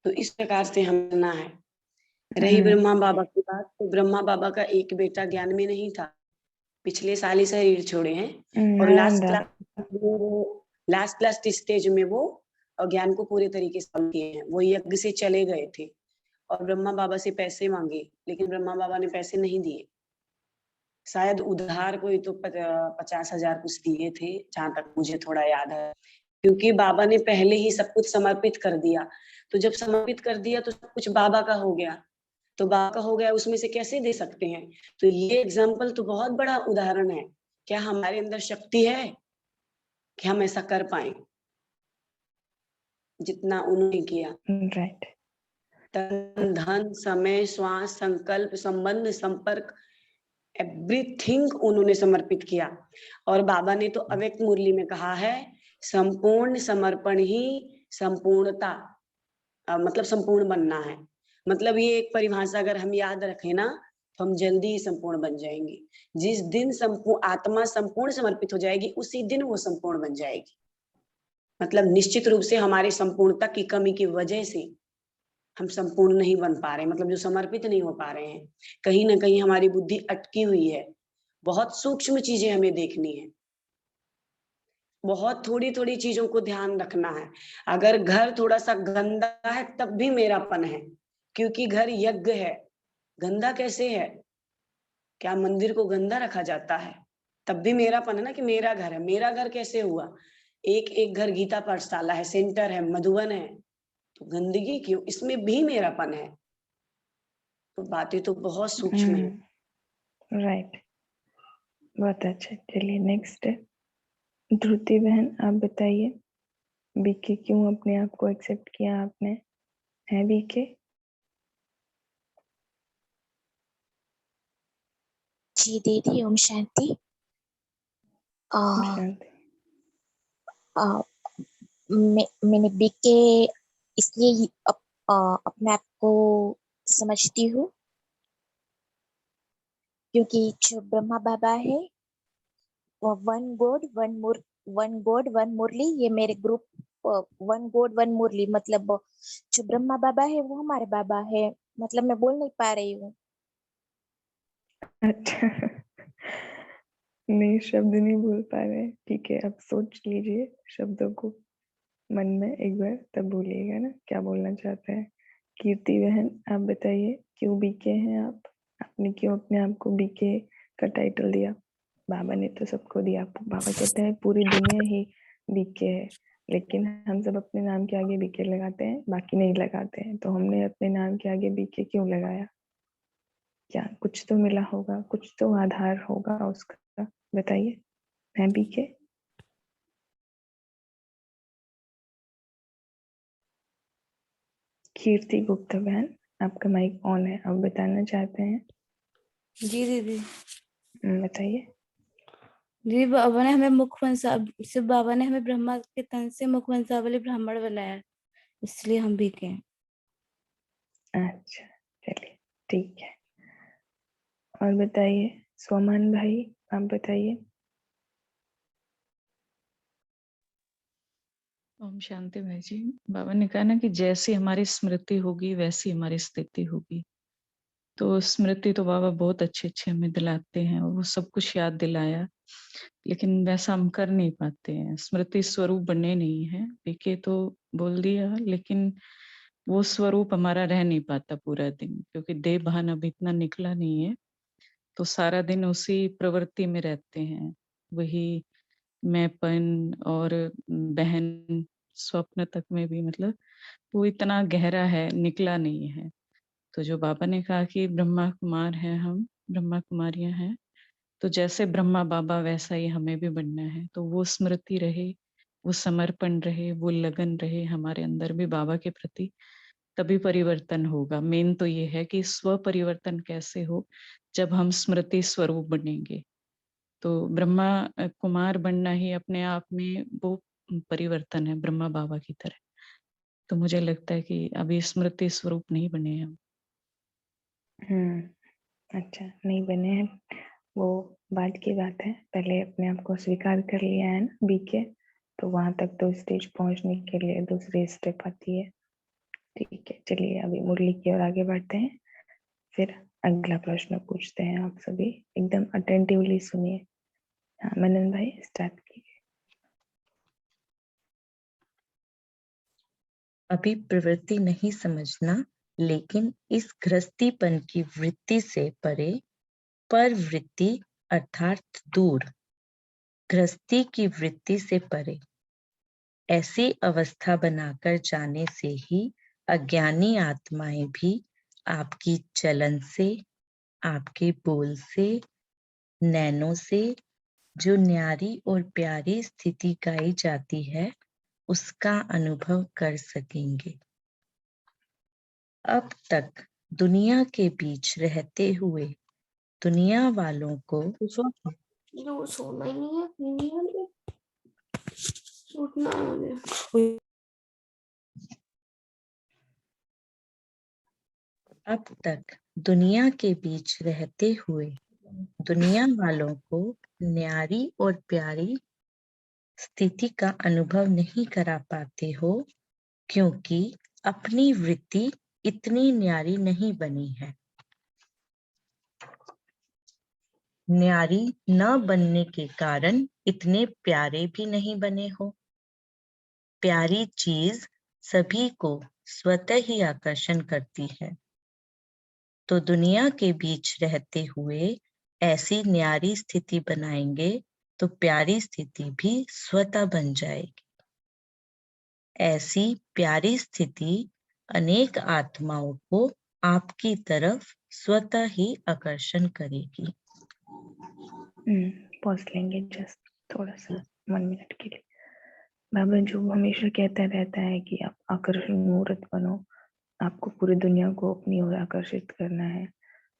तो इस प्रकार से हम ना है। रही ब्रह्मा बाबा की बात, तो ब्रह्मा बाबा का एक बेटा ज्ञान में नहीं था, पिछले साल ही शरीर छोड़े हैं और नारायण लास्ट स्टेज में वो ज्ञान को पूरे तरीके से फॉलो किए हैं। वो यज्ञ से चले गए थे और ब्रह्मा बाबा से पैसे मांगे, लेकिन ब्रह्मा बाबा ने पैसे नहीं दिए। शायद उधार कोई तो 50,000 कुछ दिए थे, जहां तक मुझे थोड़ा याद है, क्योंकि बाबा ने पहले ही सब कुछ समर्पित कर दिया। तो जब समर्पित कर दिया तो सब कुछ बाबा का हो गया, तो बाबा का हो गया, उसमें से कैसे दे सकते हैं? तो ये एग्जाम्पल तो बहुत बड़ा उदाहरण है। क्या हमारे अंदर शक्ति है कि हम ऐसा कर पाए जितना उन्होंने किया? राइट। तन, धन, समय, श्वास, संकल्प, संबंध, संपर्क, एवरीथिंग उन्होंने समर्पित किया। और बाबा ने तो अव्यक्त मुरली में कहा है, संपूर्ण समर्पण ही संपूर्णता, मतलब संपूर्ण बनना है। मतलब ये एक परिभाषा अगर हम याद रखें ना, तो हम जल्दी ही संपूर्ण बन जाएंगे। जिस दिन आत्मा संपूर्ण समर्पित हो जाएगी, उसी दिन वो संपूर्ण बन जाएगी। मतलब निश्चित रूप से हमारी संपूर्णता की कमी की वजह से हम संपूर्ण नहीं बन पा रहे, मतलब जो समर्पित नहीं हो पा रहे हैं। कहीं ना कहीं हमारी बुद्धि अटकी हुई है। बहुत सूक्ष्म चीजें हमें देखनी है, बहुत थोड़ी थोड़ी चीजों को ध्यान रखना है। अगर घर थोड़ा सा गंदा है तब भी मेरापन है, क्योंकि घर यज्ञ है। गंदा कैसे है? क्या मंदिर को गंदा रखा जाता है? तब भी मेरापन है ना, कि मेरा घर है। मेरा घर कैसे हुआ? एक एक घर गीता पाठशाला है, सेंटर है, मधुबन है, तो गंदगी क्यों? इसमें भी मेरापन है। तो बातें तो बहुत सूक्ष्म है। राइट, बहुत अच्छा। चलिए नेक्स्ट है ध्रुति बहन, आप बताइए बीके क्यों अपने आप को एक्सेप्ट किया आपने? है बीके? जी दीदी, ओम शांति। शांति। मैंने बीके इसलिए अपने आप को समझती हूँ क्योंकि जो ब्रह्मा बाबा है वो वन गॉड वन मुरली, ये मेरे ग्रुप वन गॉड वन मुरली, मतलब जो ब्रह्मा बाबा है वो हमारे बाबा है। मतलब मैं बोल नहीं पा रही हूँ। अच्छा नहीं, शब्द नहीं बोल पा रहे, ठीक है। अब सोच लीजिए शब्दों को मन में एक बार, तब बोलिएगा ना क्या बोलना चाहते हैं। कीर्ति बहन, आप बताइए क्यों बीके हैं आप? आपने क्यों अपने आप को बीके का टाइटल दिया? बाबा ने तो सबको दिया। बाबा कहते हैं पूरी दुनिया ही बीके है, लेकिन हम सब अपने नाम के आगे बीके लगाते हैं, बाकी नहीं लगाते हैं। तो हमने अपने नाम के आगे बीके क्यों लगाया? क्या कुछ तो मिला होगा, कुछ तो आधार होगा उसका, बताइए। है बीके? कीर्ति गुप्ता बहन, आपका माइक ऑन है, आप बताना चाहते हैं? जी दीदी। बताइए। जी, बाबा ने हमें मुखवंशा से बाबा ने हमें ब्रह्मा के तन से मुखवंशावली ब्राह्मण बनाया, इसलिए हम भी के। अच्छा, चलिए ठीक है। और बताइए सोमान भाई, आप बताइए। ओम शांति भाई जी। बाबा ने कहा ना कि जैसी हमारी स्मृति होगी वैसी हमारी स्थिति होगी। तो स्मृति तो बाबा बहुत अच्छे अच्छे हमें दिलाते हैं, और वो सब कुछ याद दिलाया, लेकिन वैसा हम कर नहीं पाते हैं। स्मृति स्वरूप बने नहीं है, बीके तो बोल दिया, लेकिन वो स्वरूप हमारा रह नहीं पाता पूरा दिन, क्योंकि देह भान अभी इतना निकला नहीं है। तो सारा दिन उसी प्रवृत्ति में रहते हैं, वही मैंपन और बहन स्वप्न तक में भी, मतलब वो इतना गहरा है, निकला नहीं है। तो जो बाबा ने कहा कि ब्रह्मा कुमार हैं, हम ब्रह्मा कुमारियां हैं, तो जैसे ब्रह्मा बाबा वैसा ही हमें भी बनना है। तो वो स्मृति रहे, वो समर्पण रहे, वो लगन रहे हमारे अंदर भी बाबा के प्रति, तभी परिवर्तन होगा। मेन तो ये है कि स्व परिवर्तन कैसे हो, जब हम स्मृति स्वरूप बनेंगे। तो ब्रह्मा कुमार बनना ही अपने आप में वो परिवर्तन है, ब्रह्मा बाबा की तरह। तो मुझे लगता है कि अभी स्मृति स्वरूप नहीं बने हम। अच्छा, नहीं बने हैं, वो बाद की बात है। पहले अपने आप को स्वीकार कर लिया है ना बीके, तो वहां तक तो स्टेज पहुंचने के लिए दूसरी स्टेप आती है। ठीक है, चलिए अभी मुरली की ओर आगे बढ़ते हैं। फिर अगला प्रश्न पूछते हैं। आप सभी एकदम अटेंटिवली सुनिए। हाँ मनन भाई स्टार्ट कीजिए। अभी प्रवृत्ति नहीं समझना, लेकिन इस गृहस्थीपन की वृत्ति से परे पर वृत्ति अर्थात दूर, गृहस्थी की वृत्ति से परे ऐसी अवस्था बनाकर जाने से ही अज्ञानी आत्माएं भी आपकी चलन से, आपके बोल से, नैनों से जो न्यारी और प्यारी स्थिति गाई जाती है उसका अनुभव कर सकेंगे। अब तक दुनिया के बीच रहते हुए दुनिया वालों को जो सोना ही नहीं है, सोना मुझे। अब तक दुनिया के बीच रहते हुए दुनिया वालों को न्यारी और प्यारी स्थिति का अनुभव नहीं करा पाते हो, क्योंकि अपनी वृत्ति इतनी न्यारी नहीं बनी है। न्यारी न बनने के कारण इतने प्यारे भी नहीं बने हो। प्यारी चीज सभी को स्वतः ही आकर्षण करती है, तो दुनिया के बीच रहते हुए ऐसी न्यारी स्थिति बनाएंगे तो प्यारी स्थिति भी स्वतः बन जाएगी। ऐसी प्यारी स्थिति अनेक आत्माओं को आपकी तरफ स्वतः ही आकर्षण करेगी। पॉज लेंगे जस्ट थोड़ा सा 1 मिनट के लिए। बाबा जो हमेशा कहता रहता है कि आप आकर्षण मूर्त बनो, आपको पूरी दुनिया को अपनी ओर आकर्षित करना है,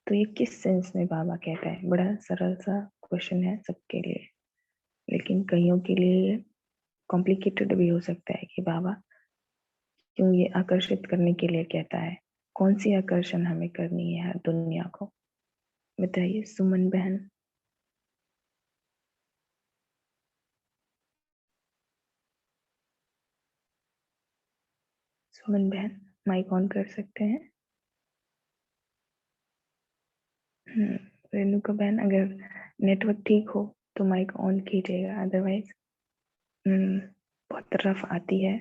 तो ये किस सेंस में बाबा कहता है? बड़ा सरल सा क्वेश्चन है सबके लिए, लेकिन कईयों के लिए कॉम्प्लिकेटेड भी हो सकता है कि बाबा क्यों ये आकर्षित करने के लिए कहता है। कौन सी आकर्षण हमें करनी है दुनिया को, बताइए सुमन बहन। सुमन बहन माइक ऑन कर सकते हैं। रेणुका बहन अगर नेटवर्क ठीक हो तो माइक ऑन कीजिएगा, अदरवाइज बहुत रफ आती है,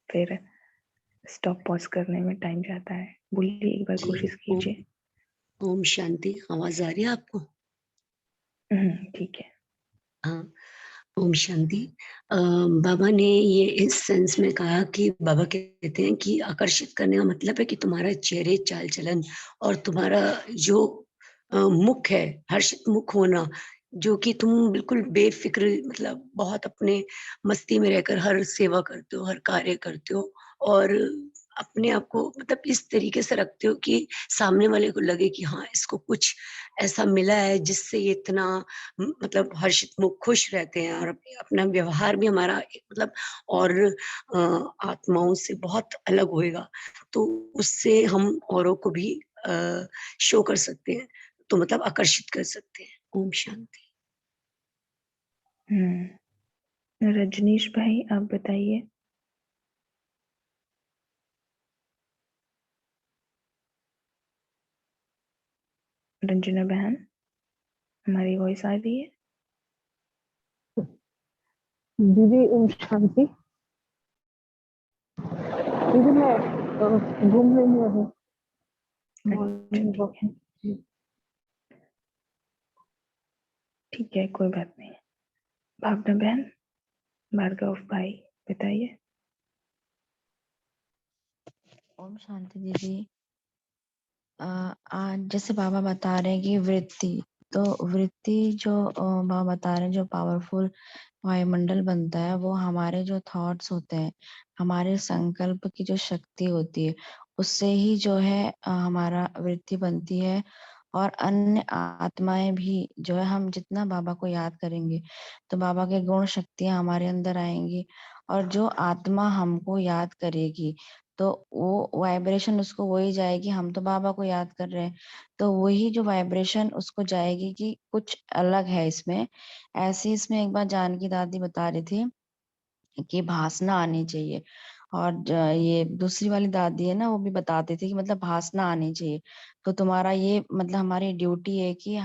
फिर स्टॉप पॉज करने में टाइम जाता है। बोलिए एक बार कोशिश कीजिए। ओम शांति। आवाज आ रही है आपको? ठीक है। हाँ, ओम शांति। बाबा ने ये इस सेंस में कहा कि बाबा कहते हैं कि आकर्षित करने का मतलब है कि तुम्हारा चेहरे चाल चलन और तुम्हारा जो मुख है, हर्षित मुख होना, जो कि तुम बिल्कुल बेफिक्र, मतलब बहुत अपने मस्ती में रहकर हर सेवा करते हो, हर कार्य करते हो और अपने आप को मतलब इस तरीके से रखते हो कि सामने वाले को लगे कि हाँ इसको कुछ ऐसा मिला है जिससे ये इतना मतलब हर्षित मुख खुश रहते हैं और अपना व्यवहार भी हमारा मतलब और आत्माओं से बहुत अलग होएगा, तो उससे हम औरों को भी शो कर सकते हैं, तो मतलब आकर्षित कर सकते हैं। ओम शांति। रजनीश भाई आप बताइए। रंजना बहन हमारी वॉइस आ रही है? दीदी ओम शांति। दीदी मैं घूम रही हूँ अभी। ठीक है कोई बात नहीं। भावना बहन, भार्गव भाई बताइए। ओम शांति दीदी। आज जैसे बाबा बता रहे हैं कि वृत्ति, तो वृत्ति जो बाबा बता रहे हैं जो पावरफुल वायुमंडल बनता है वो हमारे जो थॉट्स होते हैं, हमारे संकल्प की जो शक्ति होती है उससे ही जो है हमारा वृत्ति बनती है। और अन्य आत्माएं भी जो है, हम जितना बाबा को याद करेंगे तो बाबा के गुण शक्तियां हमारे अंदर आएंगी, और जो आत्मा हमको याद करेगी तो वो वाइब्रेशन उसको वही जाएगी। हम तो बाबा को याद कर रहे हैं तो वही जो वाइब्रेशन उसको जाएगी कि कुछ अलग है इसमें। ऐसे इसमें एक बार जानकी दादी बता रही थी कि भासना आनी चाहिए, और ये दूसरी वाली दादी है ना, वो भी बताते थे कि मतलब भाषणा आनी चाहिए। तो तुम्हारा ये मतलब हमारी ड्यूटी है कि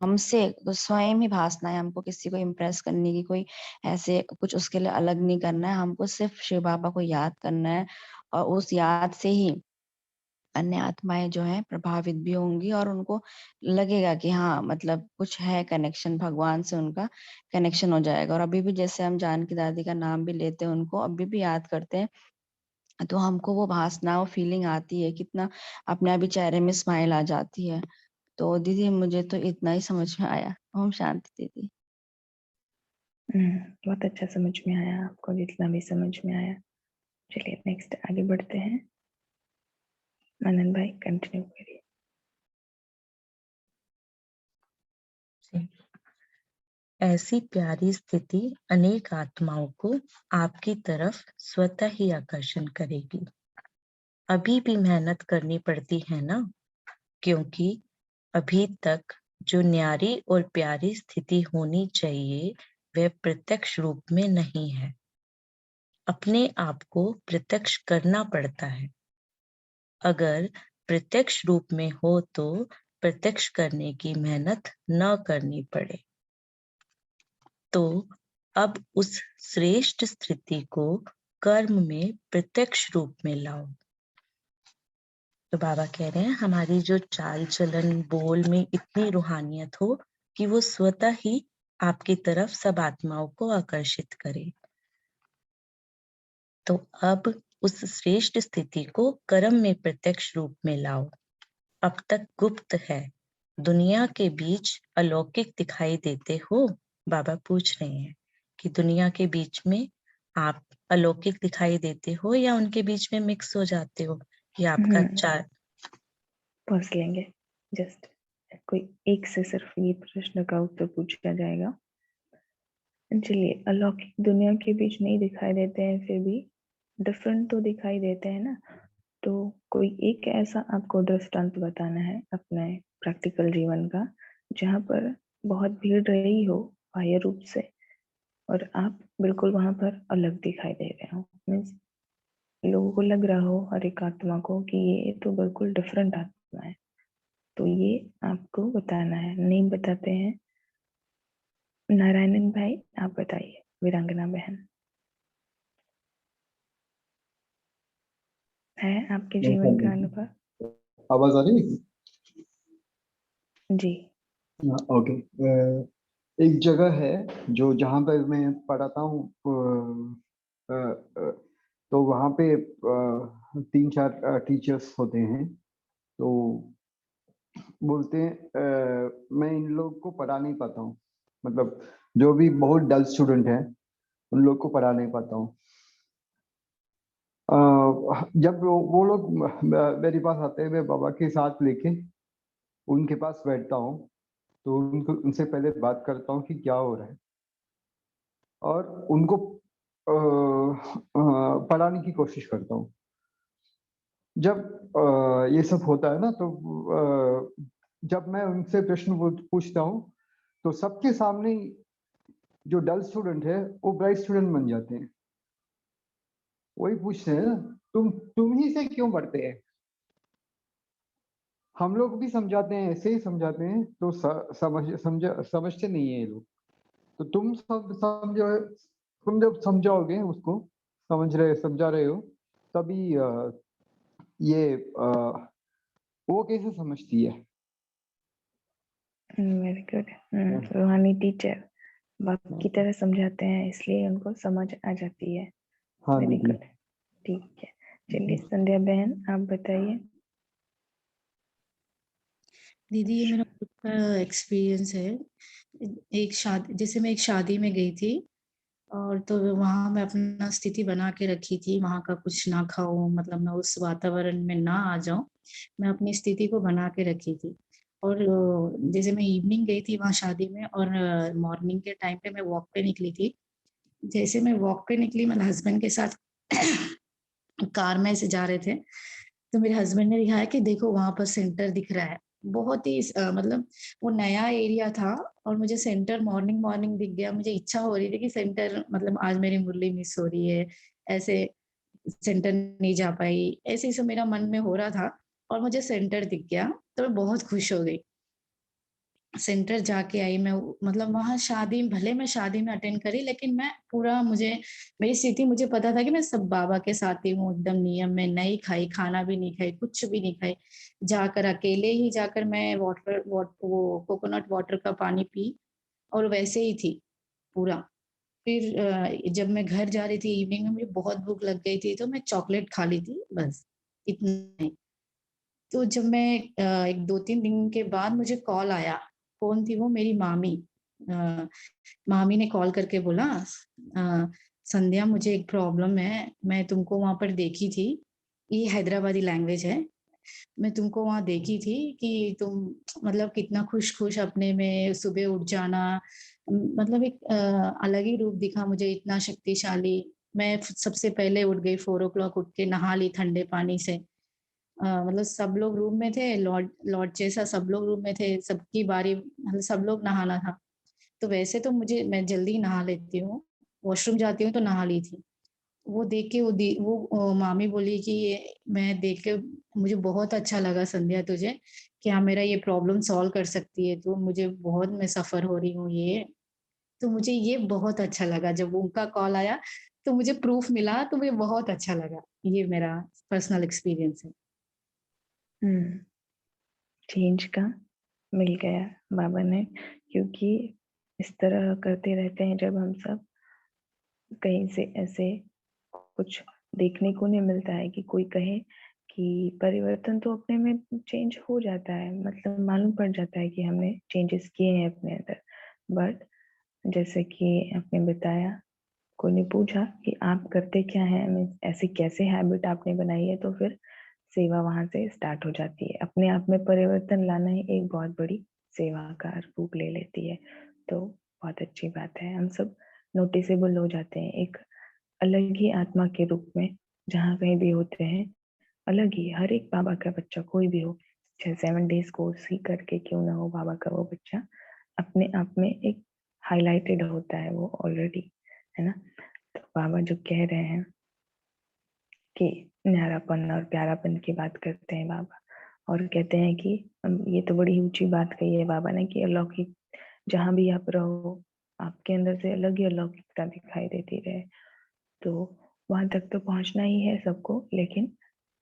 हमसे तो स्वयं ही भाषणा है, हमको किसी को इम्प्रेस करने की कोई ऐसे कुछ उसके लिए अलग नहीं करना है, हमको सिर्फ शिव बाबा को याद करना है। और उस याद से ही अन्य आत्माएं जो हैं प्रभावित भी होंगी और उनको लगेगा कि हाँ मतलब कुछ है कनेक्शन, भगवान से उनका कनेक्शन हो जाएगा। और अभी भी जैसे हम जानकी दादी का नाम भी लेते हैं, उनको अभी भी याद करते हैं, तो हमको वो भासना, वो फीलिंग आती है, कितना अपने अभी चेहरे में स्माइल आ जाती है। तो दीदी मुझे तो इतना ही समझ में आया। ओम शांति दीदी। बहुत अच्छा समझ में आया आपको, जितना भी समझ में आया। चलिए नेक्स्ट आगे बढ़ते हैं। मनन भाई कंटिन्यू करिए। ऐसी प्यारी स्थिति अनेक आत्माओं को आपकी तरफ स्वतः ही आकर्षण करेगी। अभी भी मेहनत करनी पड़ती है ना, क्योंकि अभी तक जो न्यारी और प्यारी स्थिति होनी चाहिए वह प्रत्यक्ष रूप में नहीं है। अपने आप को प्रत्यक्ष करना पड़ता है। अगर प्रत्यक्ष रूप में हो तो प्रत्यक्ष करने की मेहनत न करनी पड़े। तो अब उस श्रेष्ठ स्थिति को कर्म में प्रत्यक्ष रूप में लाओ। तो बाबा कह रहे हैं हमारी जो चाल चलन बोल में इतनी रूहानियत हो कि वो स्वतः ही आपकी तरफ सब आत्माओं को आकर्षित करे। तो अब उस श्रेष्ठ स्थिति को कर्म में प्रत्यक्ष रूप में लाओ। अब तक गुप्त है, दुनिया के बीच अलौकिक दिखाई देते हो। बाबा पूछ रहे हैं कि दुनिया के बीच में आप अलौकिक दिखाई देते हो या उनके बीच में मिक्स हो जाते हो? ये आपका चार पॉज लेंगे जस्ट, कोई एक से सिर्फ ये प्रश्न का उत्तर पूछा जाएगा। चलिए, अलौकिक दुनिया के बीच नहीं दिखाई देते हैं, फिर भी डिफरेंट तो दिखाई देते हैं ना। तो कोई एक ऐसा आपको दृष्टांत बताना है अपने प्रैक्टिकल जीवन का, जहाँ पर बहुत भीड़ रही हो बाह्य रूप से और आप बिल्कुल वहां पर अलग दिखाई दे रहे हो। मीन्स लोगों को लग रहा हो, हर एक आत्मा को, कि ये तो बिल्कुल डिफरेंट आत्मा है। तो ये आपको बताना है। नहीं बताते हैं नारायणन भाई, आप बताइए। वीरांगना बहन है आपके जीवन का अनुभव? आवाज आ रही है? जी ओके। एक जगह है जो जहाँ पे मैं पढ़ाता हूँ, तो वहाँ पे 3-4 टीचर्स होते हैं। तो बोलते हैं मैं इन लोग को पढ़ा नहीं पाता हूँ, मतलब जो भी बहुत डल स्टूडेंट हैं उन लोग को पढ़ा नहीं पाता हूँ। जब वो लोग मेरे पास आते हैं, मैं बाबा के साथ लेके उनके पास बैठता हूँ, तो उनसे पहले बात करता हूँ कि क्या हो रहा है, और उनको पढ़ाने की कोशिश करता हूँ। जब ये सब होता है ना, तो जब मैं उनसे प्रश्न पूछता हूँ तो सबके सामने जो डल स्टूडेंट है वो ब्राइट स्टूडेंट बन जाते हैं। वही पूछते हैं ना, तुम ही से क्यों पढ़ते हैं? हम लोग भी समझाते हैं, ऐसे ही समझाते हैं, तो समझते नहीं है ये लोग। तो तुम जब समझाओगे उसको, समझा रहे हो, तभी ये वो कैसे समझती है। Very good. रूहानी टीचर बाप की तरह समझाते हैं, इसलिए उनको समझ आ जाती है। हाँ वेरी दीदी। गुड, ठीक है। चलिए संध्या बहन, आप बताइए। दीदी ये मेरा खुद का एक्सपीरियंस है। एक शादी, जैसे मैं एक शादी में गई थी और तो वहां मैं अपना स्थिति बना के रखी थी, वहां का कुछ ना खाऊं, मतलब मैं उस वातावरण में ना आ जाऊं, मैं अपनी स्थिति को बना के रखी थी। और जैसे मैं इवनिंग गई थी वहां शादी में, और मॉर्निंग के टाइम पे मैं वॉक पे निकली थी। जैसे मैं वॉक पे निकली, मेरे हस्बैंड के साथ कार में से जा रहे थे, तो मेरे हस्बैंड ने दिखाया कि देखो वहां पर सेंटर दिख रहा है। बहुत ही मतलब वो नया एरिया था और मुझे सेंटर मॉर्निंग मॉर्निंग दिख गया। मुझे इच्छा हो रही थी कि सेंटर, मतलब आज मेरी मुरली मिस हो रही है, ऐसे सेंटर नहीं जा पाई, ऐसे ही सब मेरा मन में हो रहा था और मुझे सेंटर दिख गया तो मैं बहुत खुश हो गई। सेंटर जाके आई मैं, मतलब वहाँ शादी, भले मैं शादी में अटेंड करी लेकिन मैं पूरा, मेरी स्थिति मुझे पता था कि मैं सब बाबा के साथ ही हूँ, एकदम नियम में, नहीं खाई, खाना भी नहीं खाई, कुछ भी नहीं खाई। जाकर अकेले ही जाकर मैं वो कोकोनट वाटर का पानी पी और वैसे ही थी पूरा। फिर जब मैं घर जा रही थी इवनिंग में, मुझे बहुत भूख लग गई थी तो मैं चॉकलेट खा ली थी, बस इतना ही। तो जब मैं एक 2-3 दिन के बाद मुझे कॉल आया, कौन थी वो, मेरी मामी। मामी ने कॉल करके बोला, संध्या मुझे एक प्रॉब्लम है, मैं तुमको वहां पर देखी थी, ये हैदराबादी लैंग्वेज है, मैं तुमको वहां देखी थी कि तुम मतलब कितना खुश खुश अपने में सुबह उठ जाना, मतलब एक अलग ही रूप दिखा मुझे, इतना शक्तिशाली। मैं सबसे पहले उठ गई, 4 o'clock उठ के नहा ली ठंडे पानी से। मतलब सब लोग रूम में थे, लॉर्ड लॉर्ड जैसा सब लोग रूम में थे, सबकी बारी, मतलब सब लोग नहाना था। तो वैसे तो मैं जल्दी नहा लेती हूँ, वॉशरूम जाती हूँ तो नहा ली थी। वो देख के वो मामी बोली कि मैं देख के मुझे बहुत अच्छा लगा संध्या तुझे, क्या मेरा ये प्रॉब्लम सॉल्व कर सकती है तो, मुझे बहुत, मैं सफर हो रही हूँ ये। तो मुझे ये बहुत अच्छा लगा जब उनका कॉल आया, तो मुझे प्रूफ मिला तो मुझे बहुत अच्छा लगा। ये मेरा पर्सनल एक्सपीरियंस है। चेंज का मिल गया बाबा ने, क्योंकि इस तरह करते रहते हैं जब हम सब, कहीं से ऐसे कुछ देखने को नहीं मिलता है कि कोई कहे कि परिवर्तन तो अपने में चेंज हो जाता है, मतलब मालूम पड़ जाता है कि हमने चेंजेस किए हैं अपने अंदर। बट जैसे कि आपने बताया, कोई ने पूछा कि आप करते क्या हैं, ऐसी कैसे हैबिट आपने बनाई है, तो फिर सेवा वहां से स्टार्ट हो जाती है। अपने आप में परिवर्तन लाना ही एक बहुत बड़ी सेवा का रूप ले लेती है। तो बहुत अच्छी बात है, हम सब नोटिसेबल हो जाते हैं एक अलग ही आत्मा के रूप में, जहाँ कहीं भी होते हैं अलग ही। हर एक बाबा का बच्चा कोई भी हो, चाहे 7 डेज कोर्स ही करके क्यों ना हो, बाबा का वो बच्चा अपने आप में एक हाईलाइटेड होता है वो ऑलरेडी, है ना। तो बाबा जो कह रहे हैं कि न्यारापन और प्यारापन की बात करते हैं बाबा, और कहते हैं कि ये तो बड़ी ऊंची बात कही है बाबा ने कि अलौकिक, जहाँ भी आप रहो आपके अंदर से अलग ही अलौकिकता दिखाई देती रहे। तो वहां तक तो पहुंचना ही है सबको, लेकिन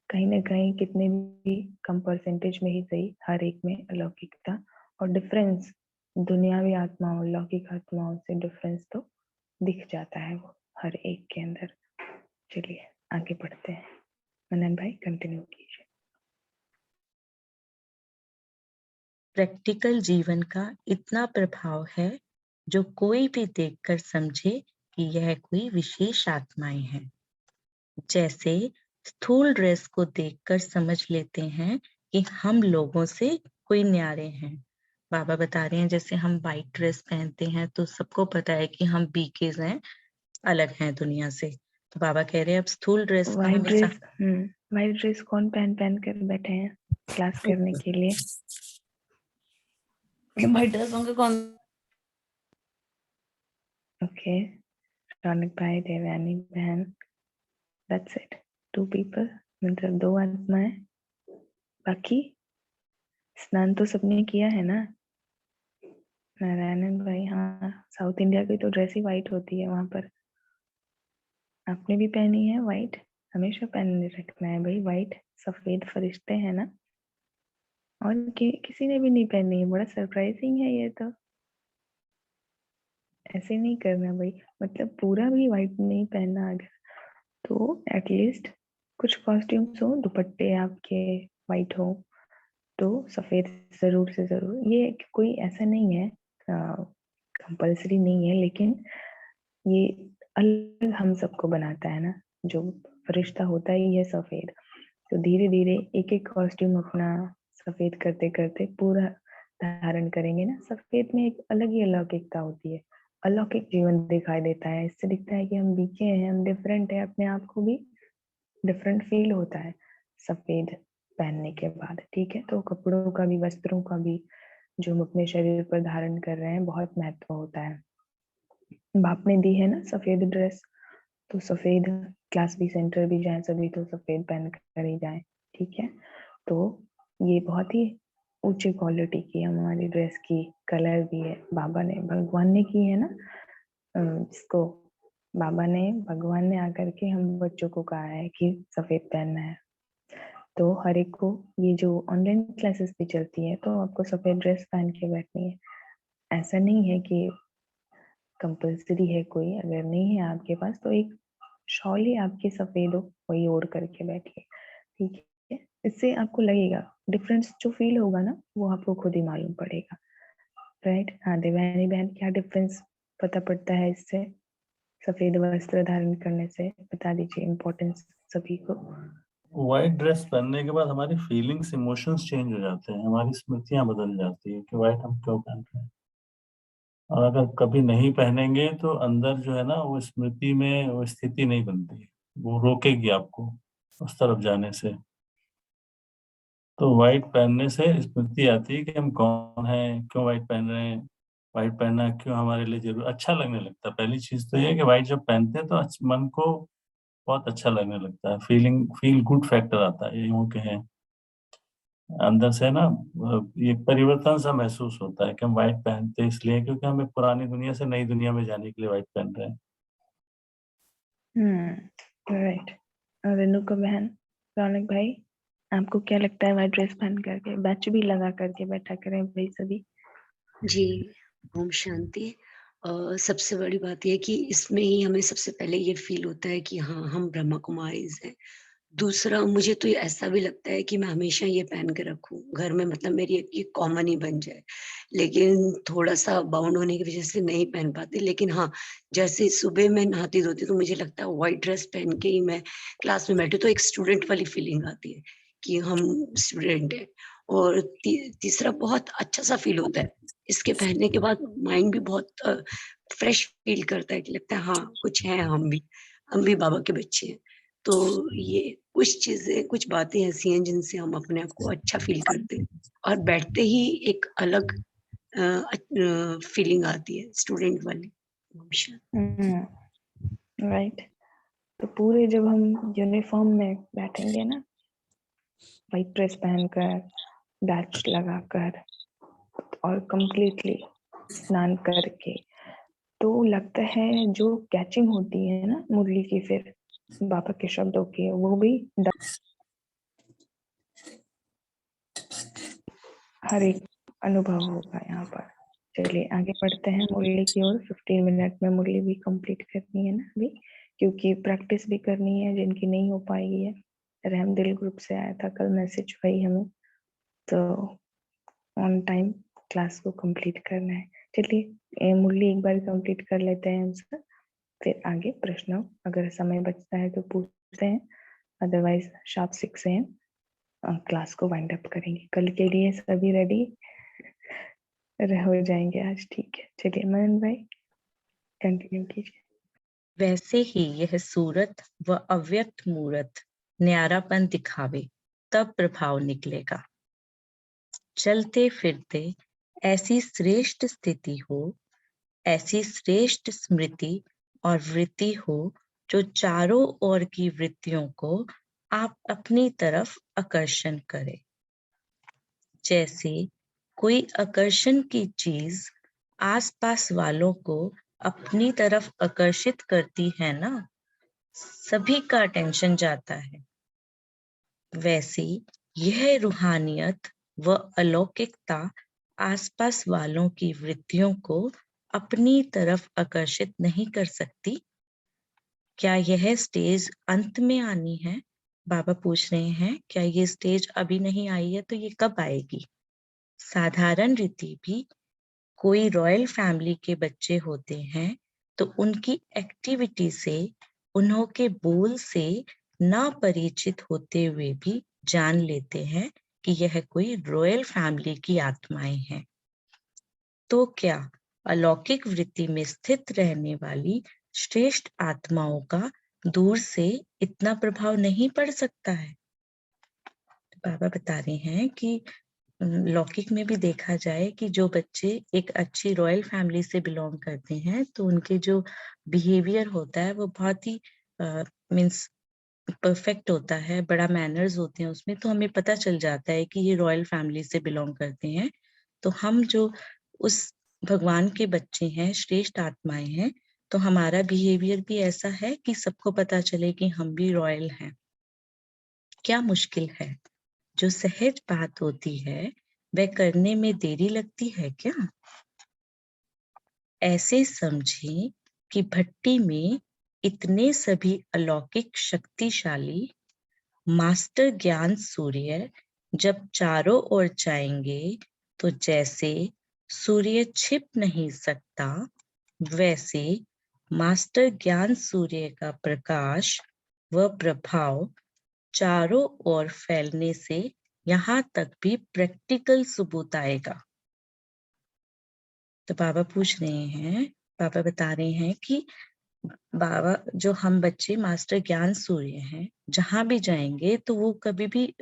कहीं ना कहीं कितने भी कम परसेंटेज में ही सही, हर एक में अलौकिकता और डिफरेंस, दुनियावी आत्माओं लौकिक आत्माओं से डिफरेंस तो दिख जाता है वो हर एक के अंदर। चलिए आगे बढ़ते हैं, मनन भाई कंटिन्यू कीजिए। प्रैक्टिकल जीवन का इतना प्रभाव है जो कोई भी देखकर समझे कि यह कोई विशेष आत्माएं हैं। जैसे स्थूल ड्रेस को देखकर समझ लेते हैं कि हम लोगों से कोई न्यारे हैं। बाबा बता रहे हैं जैसे हम वाइट ड्रेस पहनते हैं तो सबको पता है कि हम बीकेज हैं, अलग हैं दुनिया से। तो बाबा कह रहे हैं अब स्थूल ड्रेस का हमेशा, वाइट ड्रेस कौन पहन कर बैठे हैं क्लास करने के लिए? वाइट ड्रेस होंगे कौन? ओके, रौनक भाई, देवयानी बहन, दैट्स इट, 2 पीपल, मतलब 2 आत्माएं। बाकी स्नान तो सबने किया है ना? नारायण भाई, हाँ, साउथ इंडिया की तो ड्रेस ही वाइट होती है वहां पर। आपने भी पहनी है वाइट? हमेशा पहनने रखना है भाई वाइट, सफेद फरिश्ते हैं ना। और किसी ने भी नहीं पहनी है, बड़ा सरप्राइजिंग है ये तो। ऐसे नहीं करना भाई, मतलब पूरा भी वाइट नहीं पहनना, अगर तो एटलीस्ट कुछ कॉस्ट्यूम्स हो, दुपट्टे आपके वाइट हो, तो सफेद जरूर से जरूर। ये कोई ऐसा नहीं है, कंपल्सरी नहीं है, लेकिन ये अलग हम सबको बनाता है ना, जो फरिश्ता होता ही है सफेद। तो धीरे धीरे एक एक कॉस्ट्यूम अपना सफेद करते करते पूरा धारण करेंगे ना, सफेद में एक अलग ही अलौकिकता होती है, अलौकिक जीवन दिखाई देता है। इससे दिखता है कि हम बीके हैं, हम डिफरेंट है, अपने आप को भी डिफरेंट फील होता है सफेद पहनने के बाद। ठीक है, तो कपड़ों का भी, वस्त्रों का भी जो हम अपने शरीर पर धारण कर रहे हैं बहुत महत्व होता है। बाप ने दी है ना सफेद ड्रेस, तो सफेद क्लास बी सेंटर भी जाए सभी तो सफेद पहन कर ही जाए, ठीक है। तो ये बहुत ही ऊंची क्वालिटी की हमारी ड्रेस की कलर भी है, बाबा ने भगवान ने की है ना, जिसको बाबा ने भगवान ने आकर के हम बच्चों को कहा है कि सफेद पहनना है। तो हर एक को ये जो ऑनलाइन क्लासेस भी चलती है तो आपको सफेद ड्रेस पहन के बैठनी है, ऐसा नहीं है कि कंपल्सरी है कोई, अगर नहीं है आपके पास तो एक शॉल ही आपकी सफेद हो वही ओढ़ करके बैठिए, ठीक है। इससे आपको लगेगा डिफरेंस, जो फील होगा ना वो आपको खुद ही मालूम पड़ेगा, राइट। हाँ देवयानी बहन, क्या डिफरेंस पता पड़ता है इससे, सफेद वस्त्र धारण करने से? बता दीजिए इम्पोर्टेंस सभी को। व्हाइट ड्रेस पहनने के बाद हमारी फीलिंग्स, इमोशंस चेंज हो जाते हैं, हमारी स्मृतियां बदल जाती है कि व्हाइट हम क्यों पहन रहे हैं। और अगर कभी नहीं पहनेंगे तो अंदर जो है ना वो स्मृति में वो स्थिति नहीं बनती, वो रोकेगी आपको उस तरफ जाने से। तो व्हाइट पहनने से स्मृति आती है कि हम कौन हैं, क्यों व्हाइट पहन रहे हैं, व्हाइट पहनना क्यों हमारे लिए जरूरी, अच्छा लगने लगता है। पहली चीज तो ये है कि व्हाइट जब पहनते हैं तो मन को बहुत अच्छा लगने लगता है, फील गुड फैक्टर आता है, ये यूं कहें अंदर से ना ये परिवर्तन सा महसूस होता है कि हम व्हाइट पहनते हैं इसलिए क्योंकि हमें पुरानी दुनिया से नई दुनिया में जाने के लिए व्हाइट पहन रहे हैं। राइट। रेणुका बहन, रौनक भाई, आपको क्या लगता है व्हाइट ड्रेस पहन करके बैच भी लगा करके बैठा करें भाई सभी? जी, ओम शांति। सबसे बड़ी बात ये है कि इसमें ही हमें सबसे पहले ये फील होता है कि हाँ, हम ब्रह्मा कुमारीज़ हैं। दूसरा, मुझे तो ये ऐसा भी लगता है कि मैं हमेशा ये पहन के रखूँ घर में, मतलब मेरी ये कॉमन ही बन जाए। लेकिन थोड़ा-सा बाउंड होने की वज़ह से नहीं पहन पाती। लेकिन हाँ, जैसे सुबह मैं नहाती-धोती तो मुझे लगता है व्हाइट ड्रेस पहन के ही मैं क्लास में बैठी तो एक स्टूडेंट वाली फीलिंग आती है कि हम स्टूडेंट हैं। और तीसरा बहुत अच्छा-सा फील होता है। इसके पहनने के बाद माइंड भी बहुत फ्रेश फील करता है कि लगता है हाँ, कुछ हैं हम भी बाबा के बच्चे हैं। तो ये कुछ चीज़ें, कुछ बातें ऐसी हैं जिनसे हम अपने आप को अच्छा फ़ील करते हैं और बैठते ही एक अलग फीलिंग आती है स्टूडेंट वाली। राइट। तो पूरे जब हम यूनिफॉर्म में बैठेंगे ना, व्हाइट ड्रेस पहनकर, बैच लगाकर और कंप्लीटली स्नान करके, तो लगता है जो कैचिंग होती है ना मुरली की, फिर बाबा के शब्दों की, वो भी हर एक अनुभव होगा यहाँ पर। चलिए आगे बढ़ते हैं मुरली की ओर। 15 मिनट में मुरली भी कंप्लीट करनी है ना अभी, क्योंकि प्रैक्टिस भी करनी है जिनकी नहीं हो पाई है। रहमदिल ग्रुप से आया था कल मैसेज वही हमें, तो ऑन टाइम क्लास को कंप्लीट करना है। चलिए मुरली एक बार कंप्लीट कर लेते हैं हम सब, फिर आगे प्रश्न अगर समय बचता है तो पूछते हैं, अदरवाइज शार्प 6 AM क्लास को वाइंड अप करेंगे। कल के लिए सभी रेडी हो जाएंगे आज, ठीक है। चलिए मनन भाई कंटिन्यू कीजिए। वैसे ही यह सूरत व अव्यक्त मूरत न्यारापन दिखावे, तब प्रभाव निकलेगा। चलते फिरते ऐसी श्रेष्ठ स्थिति हो, ऐसी श्रेष्ठ स्मृति और वृत्ति हो जो चारों ओर की वृत्तियों को आप अपनी तरफ आकर्षण करे। जैसे कोई आकर्षण की चीज आसपास वालों को अपनी तरफ आकर्षित करती है ना, सभी का अटेंशन जाता है। वैसे यह रूहानियत व अलौकिकता आसपास वालों की वृत्तियों को अपनी तरफ आकर्षित नहीं कर सकती। क्या यह स्टेज अंत में आनी है? बाबा पूछ रहे हैं, क्या ये स्टेज अभी नहीं आई है तो ये कब आएगी? साधारण रीति भी कोई रॉयल फैमिली के बच्चे होते हैं तो उनकी एक्टिविटी से, उन्हों के बोल से ना परिचित होते हुए भी जान लेते हैं कि यह कोई रॉयल फैमिली की आत्माएं हैं। तो क्या अलौकिक वृत्ति में स्थित रहने वाली श्रेष्ठ आत्माओं का दूर से इतना प्रभाव नहीं पड़ सकता है? बाबा बता रहे हैं कि लौकिक में भी देखा जाए कि जो बच्चे एक अच्छी रॉयल फैमिली से बिलोंग करते हैं तो उनके जो बिहेवियर होता है वो बहुत ही मीन्स परफेक्ट होता है, बड़ा मैनर्स होते हैं उसमें, तो हमें पता चल जाता है कि ये रॉयल फैमिली से बिलोंग करते हैं। तो हम जो उस भगवान के बच्चे हैं, श्रेष्ठ आत्माएं हैं, तो हमारा बिहेवियर भी ऐसा है कि सबको पता चले कि हम भी रॉयल हैं। क्या मुश्किल है? जो सहज बात होती है वह करने में देरी लगती है क्या? ऐसे समझें कि भट्टी में इतने सभी अलौकिक शक्तिशाली मास्टर ज्ञान सूर्य जब चारों ओर जाएंगे तो जैसे सूर्य छिप नहीं सकता, वैसे मास्टर ज्ञान सूर्य का प्रकाश व प्रभाव चारों ओर फैलने से यहाँ तक भी प्रैक्टिकल सबूत आएगा। तो बाबा पूछ रहे हैं, बाबा बता रहे हैं कि बाबा जो हम बच्चे मास्टर ज्ञान सूर्य हैं, जहां भी जाएंगे तो वो कभी भी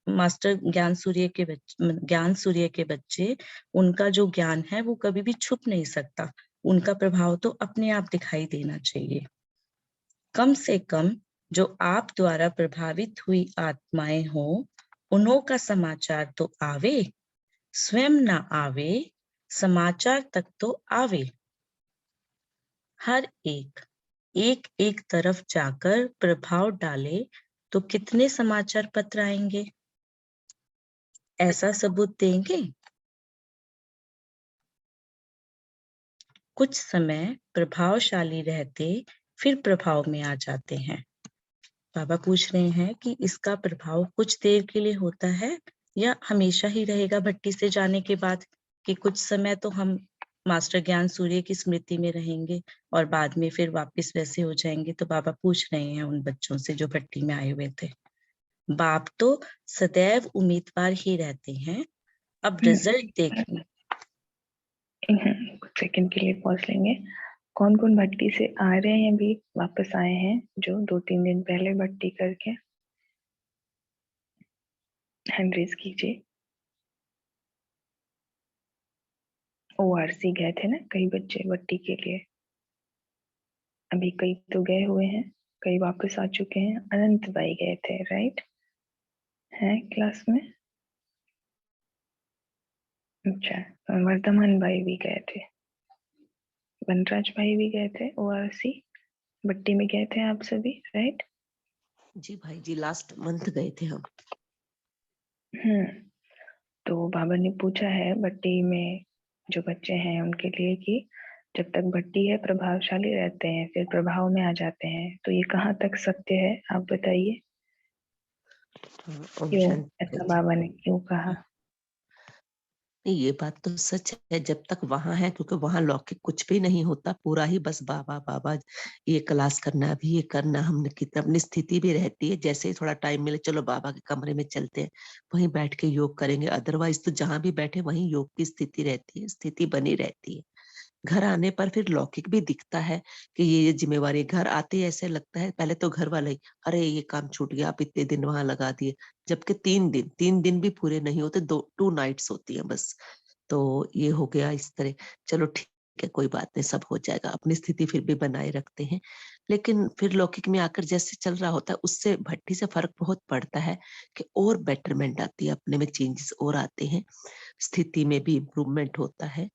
मास्टर ज्ञान सूर्य के बच्चे, उनका जो ज्ञान है वो कभी भी छुप नहीं सकता, उनका प्रभाव तो अपने आप दिखाई देना चाहिए। कम से कम जो आप द्वारा प्रभावित हुई आत्माएं हो, उन्हों का समाचार तो आवे, स्वयं ना आवे समाचार तक तो आवे। हर एक एक तरफ जाकर प्रभाव डाले तो कितने समाचार पत्र आएंगे? ऐसा सबूत देंगे? कुछ समय प्रभावशाली रहते फिर प्रभाव में आ जाते हैं। बाबा पूछ रहे हैं कि इसका प्रभाव कुछ देर के लिए होता है या हमेशा ही रहेगा भट्टी से जाने के बाद, कि कुछ समय तो हम मास्टर ज्ञान सूर्य की स्मृति में रहेंगे और बाद में फिर वापस वैसे हो जाएंगे। तो बाबा पूछ रहे हैं उन बच्चों से जो भट्टी में आए हुए थे। बाप तो सदैव उम्मीदवार ही रहते हैं, अब रिजल्ट देखिए। कुछ सेकंड के लिए पॉज लेंगे। कौन कौन भट्टी से आ रहे हैं, अभी वापस आए हैं, जो 2-3 दिन पहले भट्टी करके हैंड रेज कीजिए। ORC गए थे ना कई बच्चे भट्टी के लिए, अभी कई तो गए हुए हैं, कई वापस आ चुके हैं। अनंत भाई गए थे, राइट? है क्लास में? अच्छा, वर्धमान भाई भी गए थे, वनराज भाई भी गए थे। ORC भट्टी में गए थे आप सभी, राइट? जी भाई जी, लास्ट मंथ गए थे हम। तो बाबा ने पूछा है भट्टी में जो बच्चे हैं उनके लिए कि जब तक भट्टी है प्रभावशाली रहते हैं, फिर प्रभाव में आ जाते हैं, तो ये कहाँ तक सत्य है, आप बताइए। क्यों ऐसा बाबा ने क्यों कहा? ये बात तो सच है, जब तक वहां है, क्योंकि वहां लौकिक कुछ भी नहीं होता, पूरा ही बस बाबा बाबा, ये क्लास करना भी, ये करना, हमने कितना अपनी स्थिति भी रहती है, जैसे ही थोड़ा टाइम मिले चलो बाबा के कमरे में चलते हैं, वहीं बैठ के योग करेंगे, अदरवाइज तो जहां भी बैठे वहीं योग की स्थिति रहती है, स्थिति बनी रहती है। घर आने पर फिर लौकिक भी दिखता है कि ये जिम्मेवारी, घर आते ही ऐसे लगता है, पहले तो घर वाले अरे ये काम छूट गया, आप इतने दिन वहां लगा दिए, जबकि 3 दिन भी पूरे नहीं होते, 2 नाइट्स होती है बस। तो ये हो गया इस तरह, चलो ठीक है कोई बात नहीं, सब हो जाएगा, अपनी स्थिति फिर भी बनाए रखते हैं। लेकिन फिर लौकिक में आकर जैसे चल रहा होता है, उससे भट्टी से फर्क बहुत पड़ता है कि और बेटरमेंट आती है, अपने में चेंजेस और आते हैं, स्थिति में भी इम्प्रूवमेंट होता है।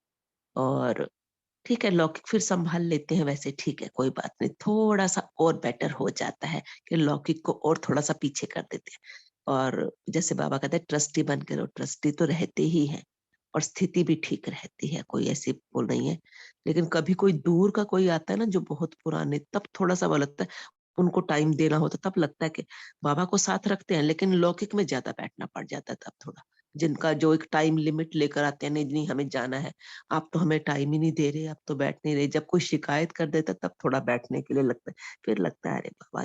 और ठीक है, लौकिक फिर संभाल लेते हैं, वैसे ठीक है कोई बात नहीं, थोड़ा सा और बेटर हो जाता है कि लौकिक को और थोड़ा सा पीछे कर देते हैं। और जैसे बाबा कहते हैं ट्रस्टी बन के रहो, ट्रस्टी तो रहते ही हैं और स्थिति भी ठीक रहती है, कोई ऐसी वो नहीं है। लेकिन कभी कोई दूर का कोई आता है ना जो बहुत पुराने, तब थोड़ा सा वो लगता है, उनको टाइम देना होता, तब लगता है कि बाबा को साथ रखते हैं, लेकिन लौकिक में ज्यादा बैठना पड़ जाता है तब थोड़ा, जिनका जो एक टाइम लिमिट लेकर आते हैं, नहीं नहीं हमें जाना है, आप तो हमें टाइम ही नहीं दे रहे, आप तो बैठ नहीं रहे, जब कोई शिकायत कर देता तब थोड़ा बैठने के लिए लगता है, फिर लगता है अरे बाबा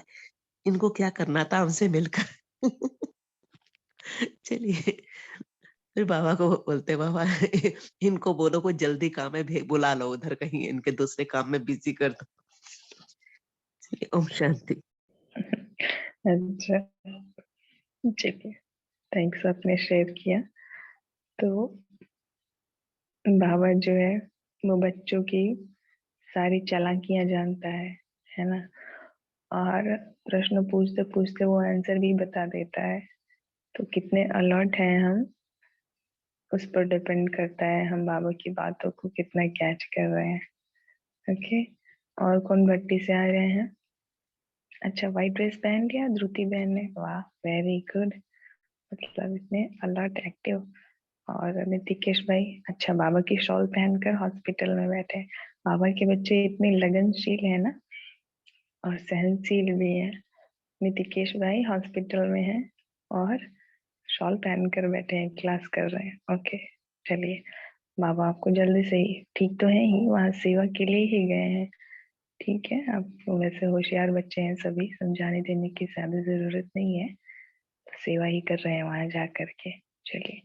इनको क्या करना था हमसे मिलकर। चलिए फिर बाबा को बोलते बाबा इनको बोलो कोई जल्दी काम है, बुला लो उधर कहीं, इनके दूसरे काम में बिजी कर दो। चलिए ओम शांति। अच्छा चलिए, थैंक्स आपने शेयर किया। तो बाबा जो है वो बच्चों की सारी चालाकियां जानता है ना? और प्रश्न पूछते पूछते वो आंसर भी बता देता है। तो कितने अलर्ट हैं हम, उस पर डिपेंड करता है हम बाबा की बातों को कितना कैच कर रहे हैं। ओके, और कौन भट्टी से आ रहे हैं? अच्छा, व्हाइट ड्रेस पहन लिया ध्रुति बहन ने, वाह वेरी गुड, मतलब इतने अलर्ट एक्टिव। और नितिकेश भाई, अच्छा बाबा की शॉल पहनकर हॉस्पिटल में बैठे। बाबा के बच्चे इतने लगनशील है ना, और सहनशील भी है। नितिकेश भाई हॉस्पिटल में है और शॉल पहनकर बैठे हैं, क्लास कर रहे हैं। ओके चलिए, बाबा आपको जल्दी से ही ठीक तो है ही, वहाँ सेवा के लिए ही गए हैं। ठीक है, आप वैसे होशियार बच्चे हैं सभी, समझाने देने की ज्यादा जरूरत नहीं है, तो सेवा ही कर रहे हैं वहां जा करके। चलिए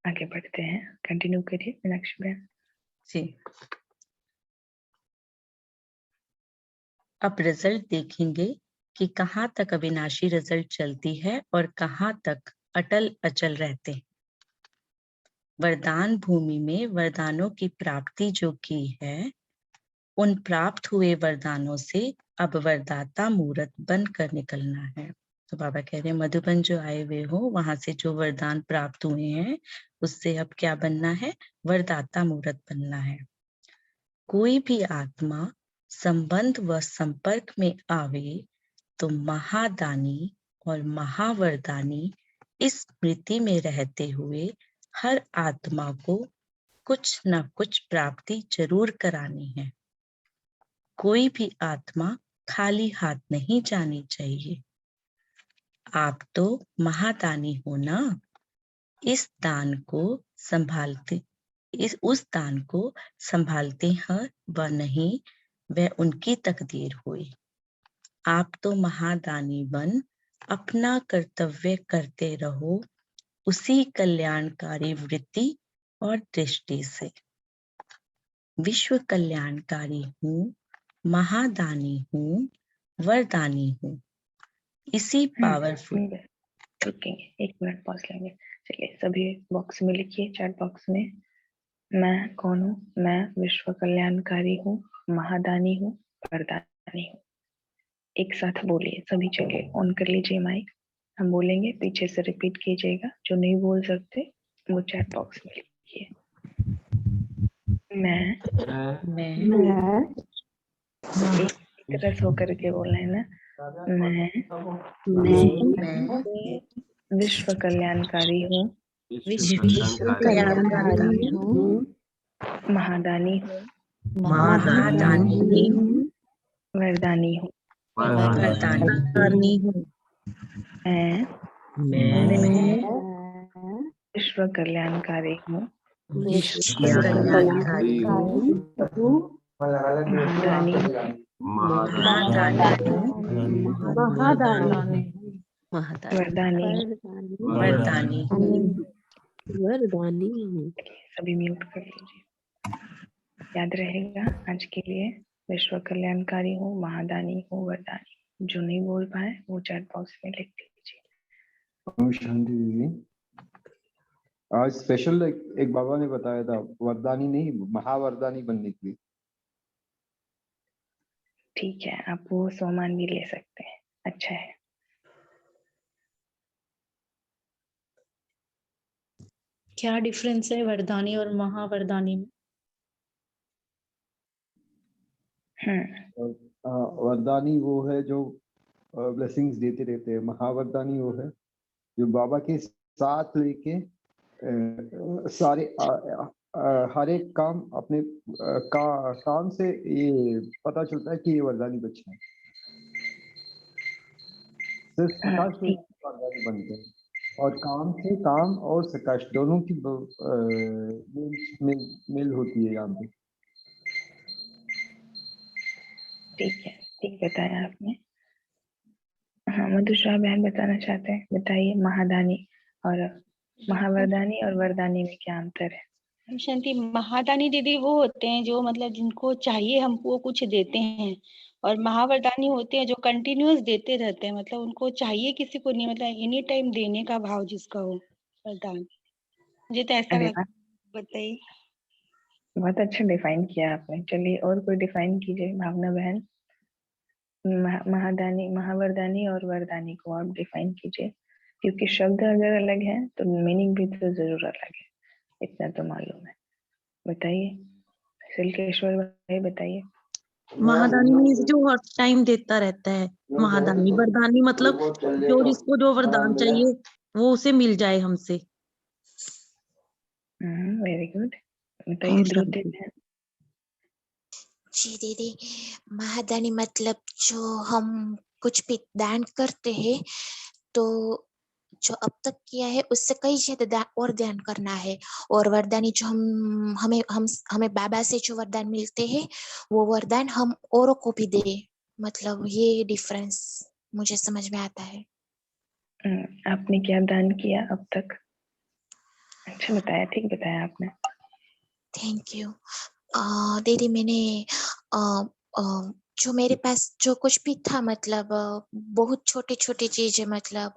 आगे बढ़ते हैं, कंटिन्यू करिए मीनाक्षी बहन। जी, अब रिजल्ट देखेंगे कि कहाँ तक अविनाशी रिजल्ट चलती है और कहाँ तक अटल अचल रहते हैं। वरदान भूमि में वरदानों की प्राप्ति जो की है, उन प्राप्त हुए वरदानों से अब वरदाता मूर्त बनकर निकलना है। तो बाबा कह रहे हैं मधुबन जो आए हुए हो, वहां से जो वरदान प्राप्त हुए हैं उससे अब क्या बनना है? वरदाता मूर्त बनना है। कोई भी आत्मा संबंध व संपर्क में आवे तो महादानी और महावरदानी इस स्मृति में रहते हुए हर आत्मा को कुछ न कुछ प्राप्ति जरूर करानी है। कोई भी आत्मा खाली हाथ नहीं जानी चाहिए। आप तो महादानी हो ना, इस दान को संभालते, उस दान को संभालते हैं व नहीं, वह उनकी तकदीर हुई। आप तो महादानी बन अपना कर्तव्य करते रहो, उसी कल्याणकारी वृत्ति और दृष्टि से। विश्व कल्याणकारी हूँ, महादानी हूँ, वरदानी हूँ, इसी पावरफुल। रुकेंगे, 1 मिनट पॉज लेंगे। चलिए सभी बॉक्स में लिखिए, चैट बॉक्स में, मैं कौन हूँ? मैं विश्व कल्याणकारी हूँ, महादानी हूँ, वरदानी हूँ। एक साथ बोलिए सभी, चलिए ऑन कर लीजिए माइक, हम बोलेंगे पीछे से रिपीट कीजिएगा। जो नहीं बोल सकते वो चैट बॉक्स में लिखिए। मैं एक रस होकर के बोलना है ना, मैं विश्व कल्याणकारी हूँ, विश्व कल्याणकारी हूँ, महादानी हूँ, महादानी हूँ, वरदानी हूँ। वरदानी हूँ। मैं विश्व कल्याणकारी हूँ, विश्व कल्याणकारी हूँ, महादानी वरदानी वरदानी हूँ। सभी म्यूट कर लीजिए, याद रहेगा आज के लिए। विश्व कल्याणकारी हूँ, महादानी हूँ, वरदानी। जो नहीं बोल पाए वो चैट बॉक्स में लिख दीजिए। ओम शांति दीदी, आज स्पेशल एक बाबा ने बताया था वरदानी नहीं महावरदानी बनने के लिए। ठीक है, आप वो सामान भी ले सकते हैं, अच्छा है। क्या डिफरेंस है वरदानी और महावरदानी में? वरदानी वो है जो ब्लेसिंग्स देते रहते हैं, महावरदानी वो है जो बाबा के साथ लेके सारे हर एक काम अपने काम से ये पता चलता है कि ये वरदानी बच्चे हैं। सिर्फ सकाश में वरदानी बनते हैं, और काम से काम और सकाश दोनों की मिल होती है यहाँ पे। ठीक है, ठीक बताया आपने। हाँ, मधुश्रा बहन बताना चाहते हैं, बताइए महादानी और महावरदानी और वरदानी में क्या अंतर है? शांति, महादानी दीदी वो होते हैं जो मतलब जिनको चाहिए हमको कुछ देते हैं, और महावरदानी होते हैं जो कंटिन्यूअस देते रहते हैं, मतलब उनको चाहिए किसी को नहीं, मतलब एनी टाइम देने का भाव जिसका हो वरदान। मुझे तो ऐसा लगता है। बताइए। बहुत अच्छा डिफाइन किया आपने। चलिए और कोई डिफाइन कीजिए, भावना बहन। महादानी, महावरदानी और वरदानी को आप डिफाइन कीजिए, क्योंकि शब्द अगर अलग है तो मीनिंग भी तो जरूर अलग है, इतना तो मालूम है। बताइए सिल्केश्वर भाई, बताइए। महादानी मीन्स जो हर टाइम देता रहता है। महादानी, वरदानी मतलब जो जिसको जो वरदान चाहिए वो उसे मिल जाए हमसे। Very good. बताइए ओम ध्रुव शांति। दीदी। जी दीदी, महादानी मतलब जो हम कुछ भी दान करते हैं तो जो अब तक किया है उससे कई ज्यादा और दान करना है। और वरदानी जो हमें बाबा से जो वरदान मिलते हैं वो वरदान हम औरों को भी दे, मतलब ये डिफरेंस मुझे समझ में आता है। आपने क्या दान किया अब तक? अच्छा बताया, ठीक बताया आपने। Thank you. दीदी मैंने जो मेरे पास जो कुछ भी था, मतलब बहुत छोटी छोटी चीजें, मतलब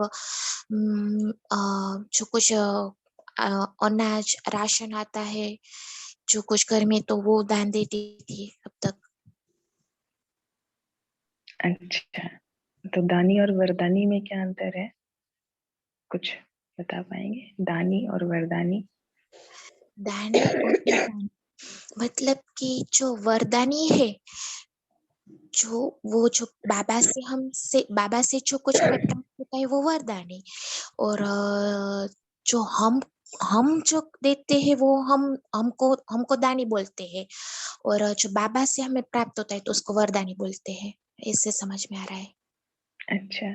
जो कुछ अनाज राशन आता है जो कुछ घर में, तो वो दान देती थी अब तक। अच्छा, तो दानी और वरदानी में क्या अंतर है, कुछ बता पाएंगे? दानी और वरदानी। दानी और वरदानी मतलब कि जो वरदानी है, जो बाबा से जो कुछ हमें प्राप्त होता है वो वरदानी। और जो हम जो देते हैं वो हमको दानी बोलते हैं। और जो बाबा से हमें प्राप्त होता है तो उसको वरदानी बोलते हैं। इससे समझ में आ रहा है। अच्छा,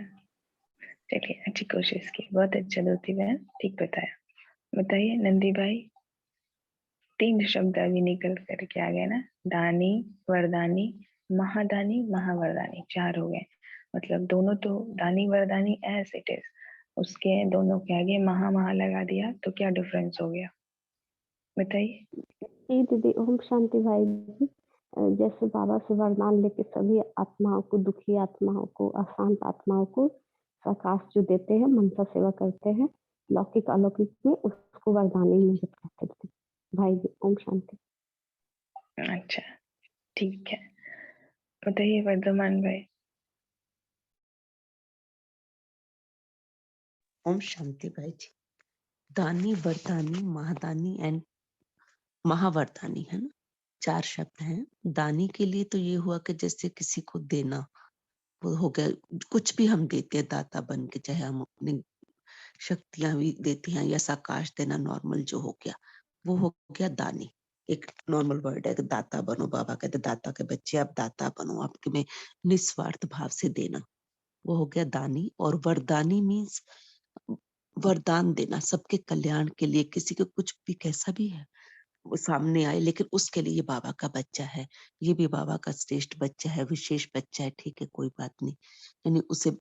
चलिए अच्छी कोशिश की, बहुत अच्छा दोती बहन, ठीक बताया। बताइए नंदी भाई, 3 शब्द अभी निकल कर के आ गए ना, दानी, वरदानी, महादानी, महावरदानी, 4 हो गए। मतलब दोनों तो दानी वरदानी एज इट इज, उसके दोनों के आगे महा लगा दिया तो क्या डिफरेंस हो गया, बताइए। जी दीदी, ओम शांति भाई जी। जैसे बाबा से वरदान लेके सभी आत्माओं को, दुखी आत्माओं को, अशांत आत्माओं को प्रकाश जो देते हैं, मनसा सेवा करते हैं, लौकिक अलौकिक में, उसको वरदानी में कहते थे भाई जी। ओम शांति। अच्छा ठीक है, बताइए वर्धमान भाई। ओम शांति भाई जी। दानी, वरदानी, महादानी एंड महावरदानी है ना, 4 शब्द हैं। दानी के लिए तो ये हुआ कि जैसे किसी को देना, वो हो गया, कुछ भी हम देते हैं दाता बन के, चाहे हम अपनी शक्तियां भी देते हैं या साकाश देना, नॉर्मल जो हो गया वो हो गया दानी। एक नॉर्मल वर्ड है कि दाता बनो, बाबा कहते दाता के बच्चे आप दाता बनो, आपके में निस्वार्थ भाव से देना, वो हो गया दानी। और वरदानी मीन्स वरदान देना सबके कल्याण के लिए, किसी को कुछ भी कैसा भी है वो सामने आए, लेकिन उसके लिए ये बाबा का बच्चा है, ये भी बाबा का श्रेष्ठ बच्चा है, विशेष बच्चा है, ठीक है कोई बात नहीं, यानी उसे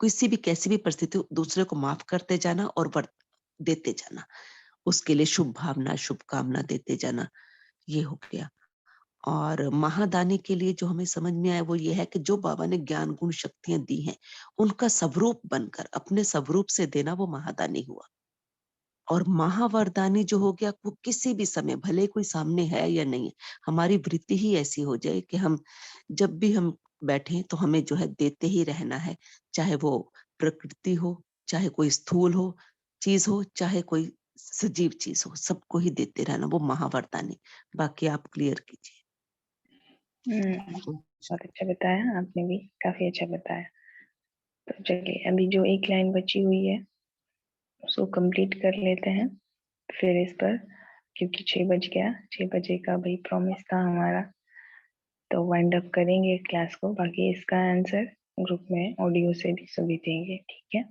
किसी भी कैसी भी परिस्थिति दूसरे को माफ करते जाना और देते जाना, उसके लिए शुभ भावना शुभकामना देते जाना, ये हो गया। और महादानी के लिए जो हमें समझ में आया वो ये है कि जो बाबा ने ज्ञान गुण शक्तियां दी हैं उनका स्वरूप बनकर अपने स्वरूप से देना, वो महादानी हुआ। और महावरदानी जो हो गया वो किसी भी समय, भले कोई सामने है या नहीं, हमारी वृत्ति ही ऐसी हो जाए कि हम जब भी हम बैठे तो हमें जो है देते ही रहना है, चाहे वो प्रकृति हो, चाहे कोई स्थूल हो चीज हो, चाहे कोई सजीव चीज हो, सबको ही देते रहना, वो महावरदानी। बाकी आप क्लियर कीजिए। बहुत अच्छा बताया आपने भी, काफी अच्छा बताया। तो चलिए अभी जो एक लाइन बची हुई है उसको कंप्लीट कर लेते हैं फिर इस पर, क्योंकि 6 बज गया, 6 बजे का भाई प्रॉमिस था हमारा, तो वाइंड अप करेंगे क्लास को। बाकी इसका आंसर ग्रुप में ऑडियो से भी सभी देंगे, ठीक है।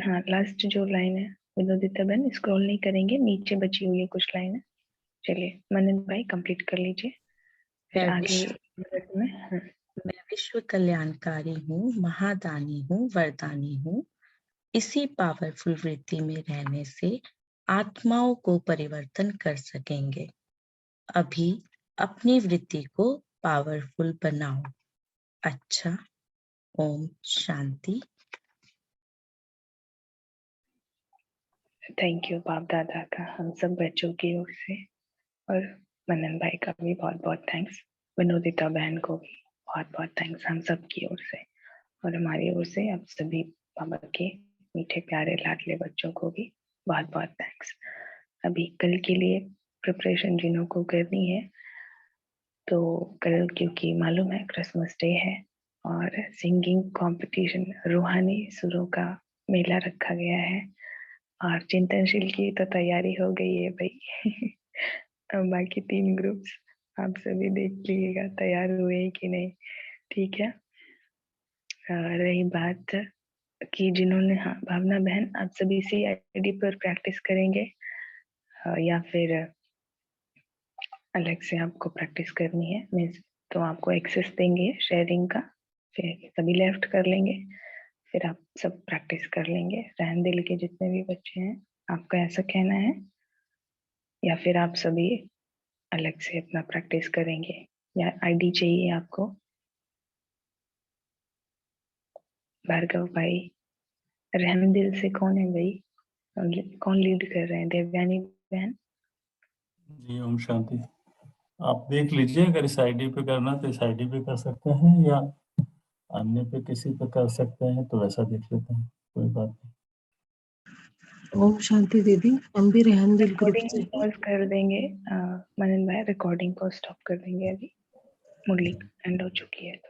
हाँ, लास्ट जो लाइन है विनोदिता बहन, स्क्रॉल नहीं करेंगे, नीचे बची हुई है कुछ लाइन है। चलिए मनन भाई कंप्लीट कर लीजिए, फिर आगे मिनट में। मैं विश्व कल्याणकारी हूँ, महादानी हूँ, वरदानी हूँ। इसी पावरफुल वृत्ति में रहने से आत्माओं को परिवर्तन कर सकेंगे। अभी अपनी वृत्ति को पावरफुल बनाओ। अच्छा, ओम शांति। थैंक यू बाप दादा का हम सब बच्चों की ओर से, और मनन भाई का भी बहुत बहुत थैंक्स, विनोदिता बहन को भी बहुत बहुत थैंक्स हम सब की ओर से और हमारी ओर से आप सभी बाबा के मीठे प्यारे लाडले बच्चों को भी बहुत बहुत थैंक्स। अभी कल के लिए प्रिपरेशन जिन्हों को करनी है तो कल, क्योंकि मालूम है क्रिसमस डे है और सिंगिंग कंपटीशन रूहानी सुरों का मेला रखा गया है और चिंतनशील की तो तैयारी हो गई है भाई। अब बाकी 3 ग्रुप्स आप सभी देख लीजिएगा तैयार हुए कि नहीं, ठीक है। रही बात कि जिन्होंने, हाँ भावना बहन, आप सभी CID पर प्रैक्टिस करेंगे या फिर अलग से आपको प्रैक्टिस करनी है? मीन्स तो आपको एक्सेस देंगे शेयरिंग का, फिर सभी लेफ्ट कर लेंगे, फिर आप सब प्रैक्टिस कर लेंगे। रहन दिल के जितने भी बच्चे हैं, आपका ऐसा कहना है या फिर आप सभी अलग से अपना प्रैक्टिस करेंगे या ID चाहिए आपको? भार्गव भाई, रहन दिल से कौन है भाई? कौन लीड कर रहे हैं? देवयानी बहन? जी ओम शांति। आप देख लीजिए, अगर इस आईडी पे करना तो इस आईडी पे कर सकते हैं या अन्य पे किसी पे कर सकते हैं, तो वैसा देख लेते हैं, कोई बात नहीं। ओम शांति दीदी, हम भी रेहान दिल ग्रुप रिकॉर्डिंग से पॉज कर देंगे। मनन भाई रिकॉर्डिंग को स्टॉप कर देंगे अभी, मुरली एंड हो चुकी है तो।